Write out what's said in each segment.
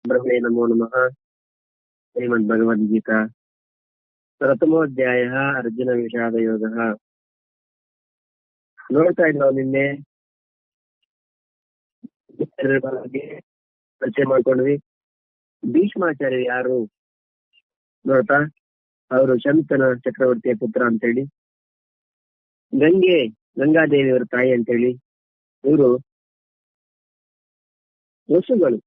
ಬ್ರಹ್ಮೇ ನಮೋ ನಮಃ. ಶ್ರೀಮದ್ಭಗವದ್ಗೀತಾ ಪ್ರಥಮೋಧ್ಯಾಯ ಅರ್ಜುನ ವಿಷಾದ ಯೋಗ. ನೋಡ್ತಾ ಇದ್ವಿ ನಿನ್ನೆ ಬಗ್ಗೆ ಪರಿಚಯ ಮಾಡ್ಕೊಂಡ್ವಿ. ಭೀಷ್ಮಾಚಾರ್ಯ ಯಾರು ನೋಡ್ತಾ, ಅವರು ಶಂತನ ಚಕ್ರವರ್ತಿಯ ಪುತ್ರ ಅಂತೇಳಿ, ಗಂಗಾದೇವಿಯವರ ತಾಯಿ ಅಂತೇಳಿ, ಇವರು ವಸುಗಳು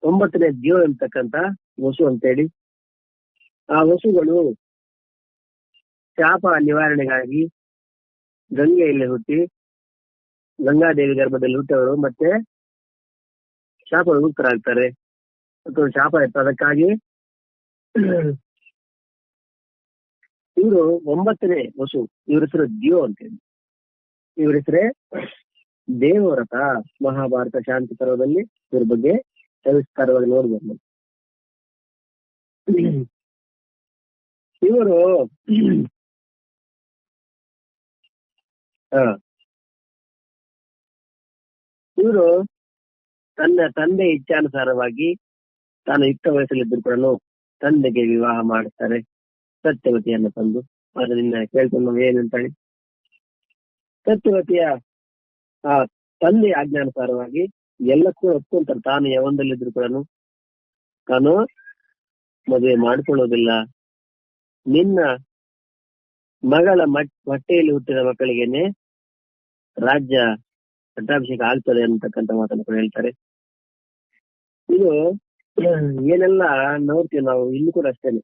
9ನೇ ದ್ಯೋ ಅಂತಕ್ಕಂತ ವಸು ಅಂತೇಳಿ. ಆ ವಸುಗಳು ಶಾಪ ನಿವಾರಣೆಗಾಗಿ ಗಂಗೆಯಲ್ಲಿ ಹುಟ್ಟಿ ಗಂಗಾದೇವಿ ಗರ್ಭದಲ್ಲಿ ಹುಟ್ಟವರು ಮತ್ತೆ ಶಾಪ ಮುಕ್ತರಾಗ್ತಾರೆ. ಮತ್ತು ಶಾಪ ಇತ್ತು, ಅದಕ್ಕಾಗಿ ಇವರು 9ನೇ ವಸು. ಇವ್ರ ಹೆಸರು ದ್ಯೋ ಅಂತೇಳಿ. ಇವ್ರ ಹೆಸರೇ ದೇವವ್ರತ. ಮಹಾಭಾರತ ಶಾಂತಿ ಪರ್ವದಲ್ಲಿ ಇವ್ರ ಬಗ್ಗೆ ಸವಿಸ್ತಾರವಾಗಿ ನೋಡ್ಬೋದು. ಇವರು ಇವರು ತನ್ನ ತಂದೆ ಇಚ್ಛಾನುಸಾರವಾಗಿ ತಾನು ಯುಕ್ತ ವಯಸ್ಸಲ್ಲಿದ್ದರೂ ಕೂಡ ತಂದೆಗೆ ವಿವಾಹ ಮಾಡುತ್ತಾರೆ, ಸತ್ಯವತಿಯನ್ನು ತಂದು. ಆದ್ರೆ ನಿನ್ನ ಕೇಳ್ಕೊಂಡು ನಾವು ಏನಂತ ಹೇಳಿ, ಸತ್ಯವತಿಯ ಆ ತಂದೆ ಆಜ್ಞಾನುಸಾರವಾಗಿ ಎಲ್ಲಕ್ಕೂ ಒಪ್ಕೊಂತಾರೆ. ತಾನು ಯವನದಲ್ಲಿದ್ರು ಕೂಡ ತಾನು ಮದುವೆ ಮಾಡಿಕೊಳ್ಳೋದಿಲ್ಲ, ನಿನ್ನ ಮಗಳ ಹೊಟ್ಟೆಯಲ್ಲಿ ಹುಟ್ಟಿದ ಮಕ್ಕಳಿಗೇನೆ ರಾಜ್ಯ ಪಟ್ಟಾಭಿಷೇಕ ಆಗ್ತದೆ ಅಂತಕ್ಕಂಥ ಮಾತನ್ನು ಕೂಡ ಹೇಳ್ತಾರೆ. ಇದು ಏನೆಲ್ಲ ನೋಡ್ತೀವಿ ನಾವು ಇಲ್ಲಿ ಕೂಡ ಅಷ್ಟೇನೆ.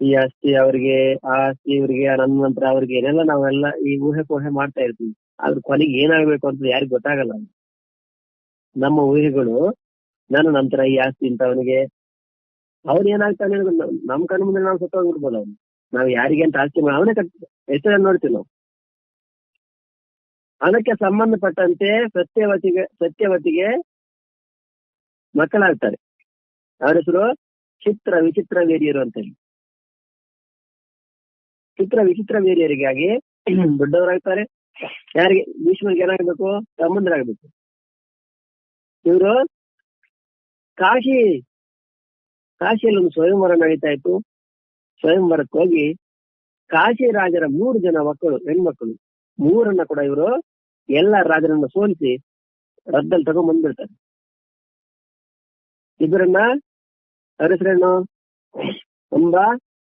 ಈ ಆಸ್ತಿ ಅವರಿಗೆ, ಆ ಆಸ್ತಿ ಇವರಿಗೆ, ನನ್ನ ನಂತರ ಅವ್ರಿಗೆ, ಏನೆಲ್ಲ ನಾವೆಲ್ಲ ಈ ಊಹೆ ಪೋಹೆ ಮಾಡ್ತಾ ಇರ್ತೀವಿ. ಆದ್ರೆ ಕೊನೆಗೆ ಏನಾಗ್ಬೇಕು ಅಂತ ಯಾರಿಗೂ ಗೊತ್ತಾಗಲ್ಲ. ನಮ್ಮ ಊಹೆಗಳು, ನನ್ನ ನಂತರ ಈ ಆಸ್ತಿ ಇಂಥವನಿಗೆ, ಅವ್ನು ಏನಾಗ್ತಾನೆ ನಮ್ ಕಣ್ಣು ಮುಂದೆ ನಾವು ಸತ್ತೋಗ್ಬಿಡ್ಬೋದು. ಅವ್ನು ನಾವು ಯಾರಿಗೆ ಅಂತ ಆಸ್ತಿ ಅವನೇ ಹೆಸರನ್ನು ನೋಡ್ತೀವಿ ನಾವು. ಅದಕ್ಕೆ ಸಂಬಂಧಪಟ್ಟಂತೆ ಸತ್ಯವತಿಗೆ ಮಕ್ಕಳಾಗ್ತಾರೆ. ಅವರ ಹೆಸರು ಚಿತ್ರ ವಿಚಿತ್ರ ವೇರಿಯರು ಅಂತ ಹೇಳಿ. ಚಿತ್ರ ವಿಚಿತ್ರ ವೇರಿಯರಿಗಾಗಿ ದೊಡ್ಡವರಾಗ್ತಾರೆ. ಯಾರಿಗೆ? ಭೀಷ್ಮರಿಗೆ ಏನಾಗ್ಬೇಕು? ತಮ್ಮಂದರಾಗ್ಬೇಕು. ಇವರು ಕಾಶಿಯಲ್ಲಿ ಒಂದು ಸ್ವಯಂವರ ನಡೀತಾ ಇತ್ತು. ಸ್ವಯಂವರಕ್ಕೆ ಹೋಗಿ ಕಾಶಿ ರಾಜರ 3 ಜನ ಮಕ್ಕಳು, ಹೆಣ್ಮಕ್ಕಳು, 3ರನ್ನ ಕೂಡ ಇವರು ಎಲ್ಲ ರಾಜರನ್ನ ಸೋಲಿಸಿ ರದ್ದಲ್ಲಿ ತಗೊಂಡ್ ಬಂದ್ಬಿಡ್ತಾರೆ. ಇಬ್ಬರನ್ನ ಅವ್ರ ಹೆಸರೇನು? ಅಂಬಾ,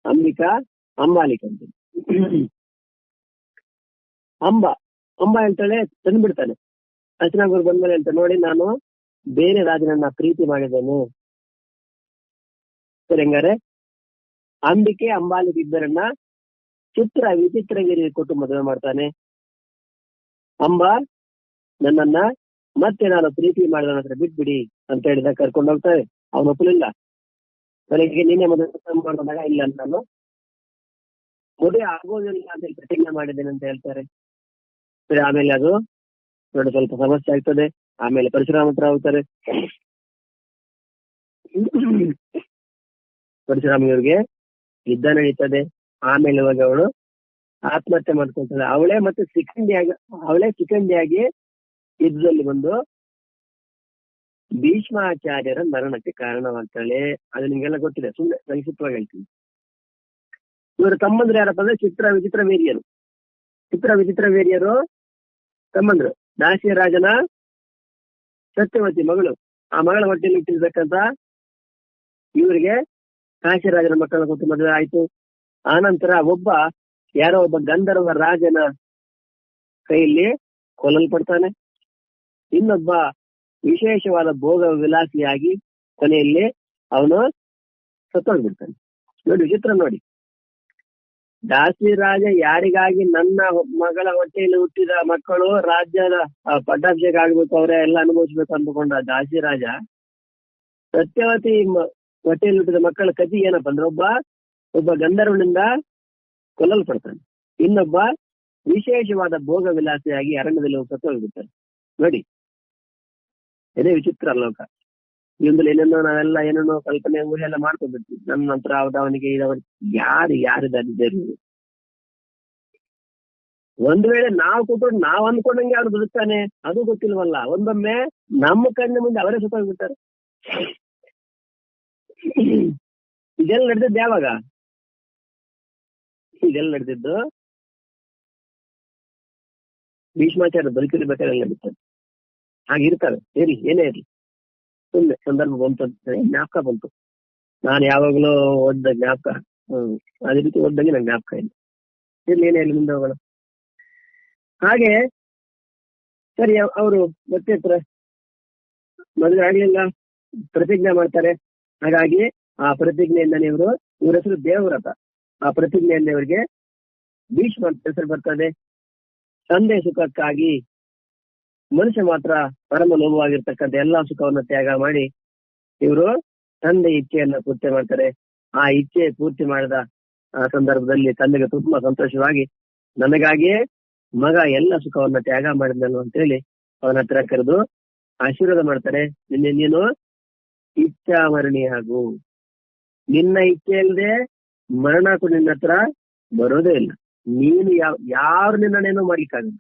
ಅಂಬಿಕಾ, ಅಂಬಾಲಿಕ ಅಂತ. ಅಂಬಾ ಹೇಳ್ತಾಳೆ, ತಂದ್ಬಿಡ್ತಾನೆ. ಹಸನಾಗುರು ಬಂದ್ಮೇಲೆ ಅಂತ ನೋಡಿ, ನಾನು ಬೇರೆ ರಾಜನನ್ನ ಪ್ರೀತಿ ಮಾಡಿದ್ದೇನೆ. ಸರಿ, ಹಂಗಾರೆ ಅಂಬಿಕೆ ಅಂಬಾಲಿಕ ಇಬ್ಬರನ್ನ ಚಿತ್ರ ವಿಚಿತ್ರಗಿರಿ ಕೊಟ್ಟು ಮದುವೆ ಮಾಡ್ತಾನೆ. ಅಂಬಾ ನನ್ನನ್ನ ಮತ್ತೆ ನಾನು ಪ್ರೀತಿ ಮಾಡಿದ ಹತ್ರ ಬಿಟ್ಬಿಡಿ ಅಂತ ಹೇಳಿದ ಕರ್ಕೊಂಡು ಹೋಗ್ತಾರೆ. ಅವನು ಒಪ್ಪಲಿಲ್ಲ. ನನಗೆ ನಿನ್ನೆ ಮದುವೆ ಮಾಡಿದಾಗ ಇಲ್ಲ, ನಾನು ಮದುವೆ ಆಗೋದಿಲ್ಲ ಅಂತ ಹೇಳಿ ಪ್ರತಿಜ್ಞೆ ಮಾಡಿದ್ದೇನೆ ಅಂತ ಹೇಳ್ತಾರೆ. ಸರಿ, ಆಮೇಲೆ ಅದು ನೋಡಿ ಸ್ವಲ್ಪ ಸಮಸ್ಯೆ ಆಗ್ತದೆ. ಆಮೇಲೆ ಪರಶುರಾಮ ಹತ್ರ ಹೋಗ್ತಾರೆ. ಪರಶುರಾಮಿಯವ್ರಿಗೆ ಯುದ್ಧ ನಡೀತದೆ. ಆಮೇಲೆ ಇವಾಗ ಅವಳು ಆತ್ಮಹತ್ಯೆ ಮಾಡ್ಕೊಳ್ತಾಳೆ. ಅವಳೇ ಶಿಖಂಡಿಯಾಗಿ ಯುದ್ಧದಲ್ಲಿ ಬಂದು ಭೀಷ್ಮಾಚಾರ್ಯರ ಮರಣಕ್ಕೆ ಕಾರಣವಾಗ್ತಾಳೆ. ಅದು ನಿಮ್ಗೆಲ್ಲ ಗೊತ್ತಿದೆ, ಸುಮ್ಮನೆ ಸಂಕ್ಷಿಪ್ತವಾಗಿ ಹೇಳ್ತೀನಿ. ಇವರ ತಮ್ಮಂದ್ರು ಯಾರಪ್ಪ ಅಂದ್ರೆ ಚಿತ್ರ ವಿಚಿತ್ರ ವೇರಿಯರು ತಮ್ಮಂದ್ರು. ದಾಸಿಯ ರಾಜನ ಸತ್ಯವತಿ ಮಗಳು. ಆ ಮಗಳ ಹೊಟ್ಟೆಯಲ್ಲಿ ಇಟ್ಟಿರ್ತಕ್ಕಂಥ ಇವರಿಗೆ ಕಾಶಿರಾಜನ ಮಕ್ಕಳ ಕೊಟ್ಟು ಮದುವೆ ಆಯ್ತು. ಆನಂತರ ಯಾರೋ ಒಬ್ಬ ಗಂಧರ್ವ ರಾಜನ ಕೈಯಲ್ಲಿ ಕೊಲ್ಲಲ್ಪಡ್ತಾನೆ. ಇನ್ನೊಬ್ಬ ವಿಶೇಷವಾದ ಭೋಗ ವಿಲಾಸಿಯಾಗಿ ಕೊನೆಯಲ್ಲಿ ಅವನು ಸತ್ತೋಗ್ಬಿಡ್ತಾನೆ. ನೋಡಿ, ವಿಚಿತ್ರ ನೋಡಿ. ದಾಸಿ ರಾಜ ಯಾರಿಗಾಗಿ ನನ್ನ ಮಗಳ ಹೊಟ್ಟೆಯಲ್ಲಿ ಹುಟ್ಟಿದ ಮಕ್ಕಳು ರಾಜ್ಯದ ಪಟ್ಟಾಭಿಷೇಕ ಆಗ್ಬೇಕು, ಅವರೇ ಎಲ್ಲ ಅನುಭವಿಸ್ಬೇಕು ಅಂದುಕೊಂಡ ದಾಸಿ ರಾಜ ಸತ್ಯವತಿ ಹೊಟ್ಟೆಯಲ್ಲಿ ಹುಟ್ಟಿದ ಮಕ್ಕಳ ಕಥೆ ಏನಪ್ಪ ಅಂದ್ರೆ, ಒಬ್ಬ ಗಂಧರ್ವನಿಂದ ಕೊಲ್ಲಲ್ಪಡ್ತಾನೆ. ಇನ್ನೊಬ್ಬ ವಿಶೇಷವಾದ ಭೋಗ ವಿಲಾಸಿಯಾಗಿ ಅರಣ್ಯದಲ್ಲಿ ಸತ್ತೋಗ್ಬಿಡ್ತಾನೆ. ನೋಡಿ, ಇದೇ ವಿಚಿತ್ರ ಲೋಕ. ಇವಂದಲ್ಲಿ ಏನೇನೋ ನಾವೆಲ್ಲ ಏನೇನೋ ಕಲ್ಪನೆ ಊರೆಲ್ಲ ಮಾಡ್ಕೊಂಡ್ಬಿಡ್ತೀವಿ. ನನ್ನ ನಂತರ ಅವನಿಗೆ ಯಾರಿದ್ದಾರೆ ಒಂದ್ ವೇಳೆ ನಾವು ಕೂತ್ಕೊಂಡು ನಾವ್ ಅಂದ್ಕೊಂಡಂಗೆ ಅವ್ರು ಬದುಕ್ತಾನೆ ಅದು ಗೊತ್ತಿಲ್ವಲ್ಲ. ಒಂದೊಮ್ಮೆ ನಮ್ಮ ಕಣ್ಣ ಮುಂದೆ ಅವರೇ ಸುತ್ತೋಗ್ಬಿಡ್ತಾರೆ. ಇದೆಲ್ಲ ನಡೆದಿದ್ದು ಯಾವಾಗ? ಇದೆಲ್ಲ ನಡೆದಿದ್ದು ಭೀಷ್ಮಾಚಾರ್ಯ ಬದುಕಿರ್ಬೇಕಾದ್ರೆ ನಡೀತಾರೆ. ಹಾಗಿರ್ತಾರೆ, ಇರ್ಲಿ, ಏನೇ ಇರ್ಲಿ, ಸುಮ್ಮನೆ ಸಂದರ್ಭ ಬಂತು ಅಂತ ಜ್ಞಾಪಕ ಬಂತು. ನಾನು ಯಾವಾಗ್ಲೂ ಓದ್ದ ಜ್ಞಾಪಕ, ಅದೇ ರೀತಿ ಓದ್ದಂಗೆ ನಂಗೆ ಜ್ಞಾಪಕ ಇಲ್ಲ. ಇರ್ಲಿ, ಏನೇ ಇರ್ಲಿ, ಮುಂದೆ ಹೋಗೋಣ. ಹಾಗೆ ಸರಿ, ಅವರು ಮತ್ತೆ ಮದುವೆ ಆಗ್ಲಿಲ್ಲ, ಪ್ರತಿಜ್ಞೆ ಮಾಡ್ತಾರೆ. ಹಾಗಾಗಿ ಆ ಪ್ರತಿಜ್ಞೆಯಿಂದ ಇವ್ರ ಹೆಸರು ದೇವವ್ರತ. ಆ ಪ್ರತಿಜ್ಞೆಯಿಂದ ಇವರಿಗೆ ಭೀಷ್ಮ ಅಂತ ಹೆಸರು ಬರ್ತದೆ. ತಂದೆ ಸುಖಕ್ಕಾಗಿ ಮನುಷ್ಯ ಮಾತ್ರ ಪರಮ ಲೋಭವಾಗಿರ್ತಕ್ಕಂಥ ಎಲ್ಲಾ ಸುಖವನ್ನು ತ್ಯಾಗ ಮಾಡಿ ಇವರು ತಂದೆ ಇಚ್ಛೆಯನ್ನ ಪೂರ್ತಿ ಮಾಡ್ತಾರೆ. ಆ ಇಚ್ಛೆ ಪೂರ್ತಿ ಮಾಡಿದ ಆ ಸಂದರ್ಭದಲ್ಲಿ ತಂದೆಗೆ ತುಂಬಾ ಸಂತೋಷವಾಗಿ, ನನಗಾಗಿಯೇ ಮಗ ಎಲ್ಲ ಸುಖವನ್ನ ತ್ಯಾಗ ಮಾಡಿದನು ಅಂತ ಹೇಳಿ ಅವನ ಹತ್ರ ಕರೆದು ಆಶೀರ್ವಾದ ಮಾಡ್ತಾರೆ. ನೀನು ಇಚ್ಛಾಮರಣಿ ಆಗು, ನಿನ್ನ ಇಚ್ಛೆ ಇಲ್ಲದೆ ಮರಣಕ್ಕೂ ನಿನ್ನ ಹತ್ರ ಬರೋದೇ ಇಲ್ಲ. ನೀನು ಯಾರು ನಿನ್ನೇನೋ ಮಾಡ್ಲಿಕ್ಕಾಗಲ್ಲ.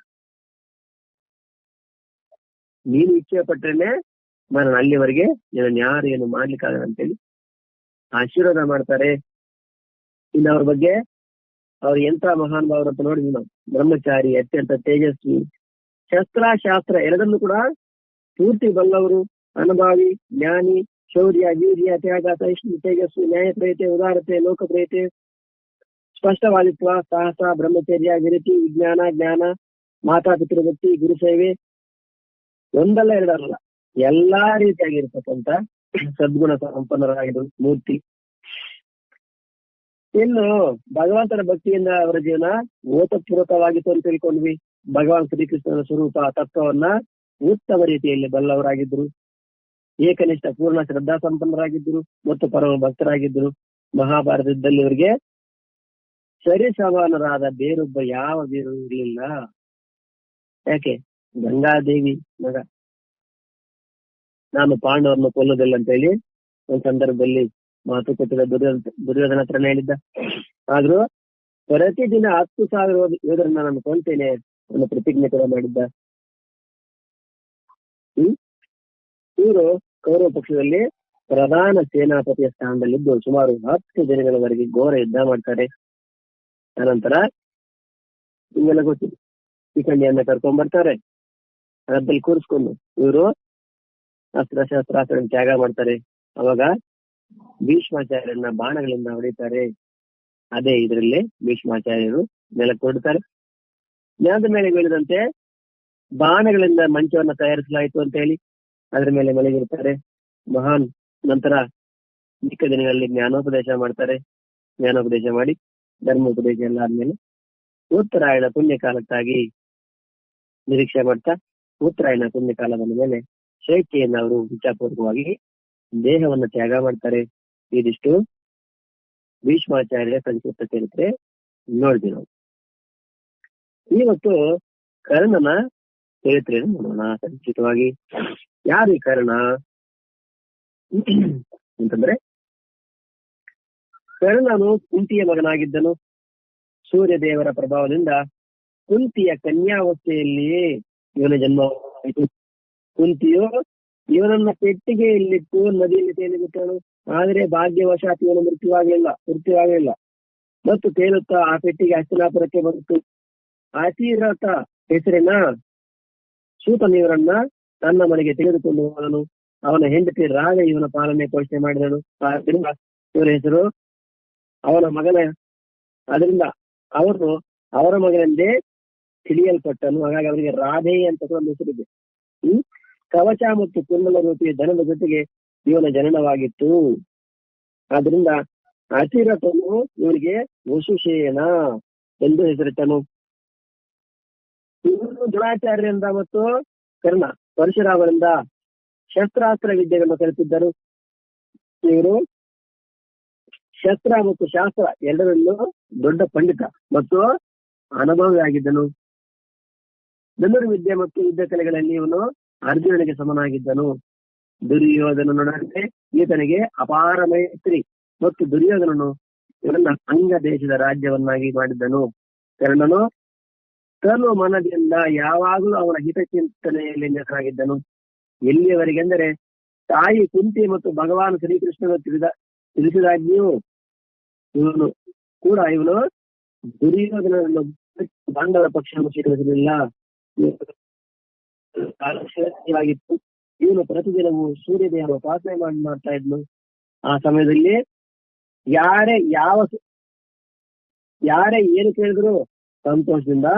ನೀನು ಇಚ್ಛೆ ಪಟ್ರೇನೆ ಮರಣ, ಅಲ್ಲಿವರೆಗೆ ನಿನ್ನ ಯಾರು ಏನು ಮಾಡ್ಲಿಕ್ಕಾಗಲ್ಲ ಅಂತೇಳಿ ಆಶೀರ್ವಾದ ಮಾಡ್ತಾರೆ. ಇನ್ನು ಅವ್ರ ಬಗ್ಗೆ ಅವ್ರು ಎಂತ ಮಹಾನ್ ಭಾವರು ಅಂತ ನೋಡಿದ್ವಿ ನಾವು. ಬ್ರಹ್ಮಚಾರಿ, ಅತ್ಯಂತ ತೇಜಸ್ವಿ, ಶಸ್ತ್ರಾಶಾಸ್ತ್ರ ಎರಡನ್ನೂ ಕೂಡ ಪೂರ್ತಿ ಬಲ್ಲವರು, ಅನುಭಾವಿ, ಜ್ಞಾನಿ, ಶೌರ್ಯ, ವೀರ್ಯ, ತ್ಯಾಗ, ಸಹಿಷ್ಣು, ತೇಜಸ್ವಿ, ನ್ಯಾಯಪ್ರಿಯತೆ, ಉದಾರತೆ, ಲೋಕಪ್ರಿಯತೆ, ಸ್ಪಷ್ಟವಾದಿತ್ವ, ಸಾಹಸ, ಬ್ರಹ್ಮಚರ್ಯ, ವಿರತಿ, ವಿಜ್ಞಾನ, ಜ್ಞಾನ, ಮಾತಾಪಿತೃಭಕ್ತಿ, ಗುರುಸೇವೆ, ಒಂದಲ್ಲ ಎರಡಲ್ಲ ಎಲ್ಲಾ ರೀತಿಯಾಗಿರ್ತಕ್ಕಂಥ ಸದ್ಗುಣ ಸಂಪನ್ನರಾಗಿದ್ರು ಮೂರ್ತಿ. ಇನ್ನು ಭಗವಂತನ ಭಕ್ತಿಯಿಂದ ಅವರ ಜೀವನ ಓತಪೂರ್ವಕವಾಗಿತ್ತು ಅಂತ ತಿಳ್ಕೊಂಡ್ವಿ. ಭಗವಾನ್ ಶ್ರೀಕೃಷ್ಣನ ಸ್ವರೂಪ ತತ್ವವನ್ನ ಉತ್ತಮ ರೀತಿಯಲ್ಲಿ ಬಲ್ಲವರಾಗಿದ್ರು. ಏಕನಿಷ್ಠ ಪೂರ್ಣ ಶ್ರದ್ಧಾ ಸಂಪನ್ನರಾಗಿದ್ರು ಮತ್ತು ಪರಮ ಭಕ್ತರಾಗಿದ್ರು. ಮಹಾಭಾರತ ಯುದ್ಧದಲ್ಲಿ ಇವರಿಗೆ ಸರಿ ಸಮಾನರಾದ ಬೇರೊಬ್ಬ ಯಾವ ವೀರು ಇರಲಿಲ್ಲ. ಯಾಕೆ? ಗಂಗಾದೇವಿ ಮಗ. ನಾನು ಪಾಂಡವರನ್ನು ಕೊಲ್ಲೋದಿಲ್ಲ ಅಂತ ಹೇಳಿ ಒಂದ್ ಸಂದರ್ಭದಲ್ಲಿ ಮಾತುಕತೆ ದುರ್ಯೋಧನ ಹತ್ರನೇ ಹೇಳಿದ್ದ. ಆದ್ರೂ ಪ್ರತಿದಿನ 10,000 ಯೋಧರನ್ನ ನಾನು ಕೊಲ್ತೇನೆ ಅನ್ನೋ ಪ್ರತಿಜ್ಞೆ ಕೂಡ ಮಾಡಿದ್ದ. ಇವರು ಕೌರವ ಪಕ್ಷದಲ್ಲಿ ಪ್ರಧಾನ ಸೇನಾಪತಿಯ ಸ್ಥಾನದಲ್ಲಿದ್ದು ಸುಮಾರು 10 ದಿನಗಳವರೆಗೆ ಘೋರ ಯುದ್ಧ ಮಾಡ್ತಾರೆ. ಅನಂತರ ನಿಮ್ಗೆಲ್ಲ ಗೊತ್ತಿದೆ, ಶಿಖಂಡಿಯನ್ನ ಕರ್ಕೊಂಡ್ ಬರ್ತಾರೆ. ರಥದಲ್ಲಿ ಕೂರಿಸ್ಕೊಂಡು ಇವರು ಅಸ್ತ್ರಶಸ್ತ್ರಾಸ್ತ್ರ ತ್ಯಾಗ ಮಾಡ್ತಾರೆ. ಅವಾಗ ಭೀಷ್ಮಾಚಾರ್ಯರನ್ನ ಬಾಣಗಳಿಂದ ಹೊಡಿತಾರೆ. ಅದೇ ಇದರಲ್ಲಿ ಭೀಷ್ಮಾಚಾರ್ಯರು ನೆಲಕ್ಕೆ ಹೊರಡ್ತಾರೆ. ನೆಲದ ಮೇಲೆ ಬೀಳದಂತೆ ಬಾಣಗಳಿಂದ ಮಂಚವನ್ನ ತಯಾರಿಸಲಾಯಿತು ಅಂತ ಹೇಳಿ ಅದ್ರ ಮೇಲೆ ಮಲಗಿರ್ತಾರೆ. ಮಹಾನ್ ನಂತರ ಮಿಕ್ಕ ದಿನಗಳಲ್ಲಿ ಜ್ಞಾನೋಪದೇಶ ಮಾಡ್ತಾರೆ. ಜ್ಞಾನೋಪದೇಶ ಮಾಡಿ ಧರ್ಮೋಪದೇಶ ಎಲ್ಲ ಆದ್ಮೇಲೆ ಉತ್ತರಾಯಣ ಪುಣ್ಯಕಾಲಕ್ಕಾಗಿ ನಿರೀಕ್ಷೆ ಮಾಡ್ತಾ ಉತ್ತರಾಯಣ ಪುಣ್ಯಕಾಲದ ಮೇಲೆ ಸ್ವೇಚ್ಛೆಯಿಂದ ಅವರು ಇಚ್ಛಾಪೂರ್ವಕವಾಗಿ ದೇಹವನ್ನು ತ್ಯಾಗ ಮಾಡ್ತಾರೆ. ಇದಿಷ್ಟು ಭೀಷ್ಮಾಚಾರ್ಯ ಸಂಕ್ಷಿಪ್ತ ಚರಿತ್ರೆ ನೋಡಿದ್ವಿ ನಾವು. ಇವತ್ತು ಕರ್ಣನ ಚರಿತ್ರೆಯನ್ನು ನೋಡೋಣ ಸಂಕ್ಷಿಪ್ತವಾಗಿ. ಯಾರು ಈ ಕರ್ಣ ಅಂತಂದ್ರೆ, ಕರ್ಣನು ಕುಂತಿಯ ಮಗನಾಗಿದ್ದನು. ಸೂರ್ಯ ದೇವರ ಪ್ರಭಾವದಿಂದ ಕುಂತಿಯ ಕನ್ಯಾವಸ್ಥೆಯಲ್ಲಿಯೇ ಇವನ ಜನ್ಮವಾಯಿತು. ಕುಂತಿಯು ಇವನನ್ನ ಪೆಟ್ಟಿಗೆಯಲ್ಲಿಟ್ಟು ನದಿಯಲ್ಲಿ ತೇಲಿಬಿಟ್ಟನು. ಆದರೆ ಭಾಗ್ಯವಶಾತ್ ಇವನು ಮೃತ್ಯುವಾಗಲಿಲ್ಲ ಮತ್ತು ತೇಲುತ್ತಾ ಆ ಪೆಟ್ಟಿಗೆ ಹಸ್ತಿನಾಪುರಕ್ಕೆ ಬಂತು. ಅತಿರಥ ಹೆಸರಿನ ಸೂತನಿವರನ್ನ ತನ್ನ ಮನೆಗೆ ತೆಗೆದುಕೊಂಡು ಹೋದನು. ಅವನ ಹೆಂಡತಿ ರಾಗ ಇವನ ಪಾಲನೆ ಪೋಷಣೆ ಮಾಡಿದಳು. ಆದ್ದರಿಂದ ಇವರ ಹೆಸರು ಅವನ ಮಗನ, ಅದರಿಂದ ಅವರು ಅವರ ಮಗನೆಂದೇ ತಿಳಿಯಲ್ಪಟ್ಟನು. ಹಾಗಾಗಿ ಅವರಿಗೆ ರಾಧೆ ಅಂತ ಒಂದು ಹೆಸರಿದೆ. ಕವಚ ಮತ್ತು ಕುಂಡಲ ರೂಪಿ ಧನದ ಜೊತೆಗೆ ಇವನ ಜನನವಾಗಿತ್ತು. ಆದ್ರಿಂದ ಅತಿರಥನು ಇವನಿಗೆ ವಸುಷೇನ ಎಂದು ಹೆಸರಿಟ್ಟನು. ಇವರು ದ್ರೋಣಾಚಾರ್ಯರಿಂದ ಮತ್ತು ಕರ್ಣ ಪರಶುರಾಮರಿಂದ ಶಸ್ತ್ರಾಸ್ತ್ರ ವಿದ್ಯೆಗಳನ್ನು ಕಲಿತಿದ್ದರು. ಇವರು ಶಸ್ತ್ರ ಮತ್ತು ಶಾಸ್ತ್ರ ಎರಡರಲ್ಲೂ ದೊಡ್ಡ ಪಂಡಿತ ಮತ್ತು ಅನುಭವಿ ಆಗಿದ್ದನು. ಧನುರ್ವಿದ್ಯೆ ಮತ್ತು ಯುದ್ಧ ಕಲೆಗಳಲ್ಲಿ ಇವನು ಅರ್ಜುನನಿಗೆ ಸಮನಾಗಿದ್ದನು. ದುರ್ಯೋಧನನೊಡನೆ ಈತನಿಗೆ ಅಪಾರ ಮೈತ್ರಿ ಮತ್ತು ದುರ್ಯೋಧನನು ಇವನನ್ನ ಅಂಗ ದೇಶದ ರಾಜ್ಯವನ್ನಾಗಿ ಮಾಡಿದ್ದನು. ಕರ್ಣನು ತನು ಮನದಿಂದ ಯಾವಾಗಲೂ ಅವನ ಹಿತಚಿಂತನೆಯಲ್ಲಿ ನಿರತನಾಗಿದ್ದನು. ಎಲ್ಲಿಯವರೆಗೆಂದರೆ ತಾಯಿ ಕುಂತಿ ಮತ್ತು ಭಗವಾನ್ ಶ್ರೀಕೃಷ್ಣನು ತಿಳಿಸಿದಾಗ್ಯೂ ಇವನು ದುರ್ಯೋಧನನ್ನು ಪಾಂಡವರ ಪಕ್ಷವನ್ನು ಸ್ವೀಕರಿಸಲಿಲ್ಲ. ಇವನು ಪ್ರತಿದಿನವೂ ಸೂರ್ಯದೇವರ ಉಪಾಸನೆ ಮಾಡ್ತಾ ಇದ್ನು. ಆ ಸಮಯದಲ್ಲಿ ಯಾರೇ ಏನು ಕೇಳಿದ್ರು ಸಂತೋಷದಿಂದ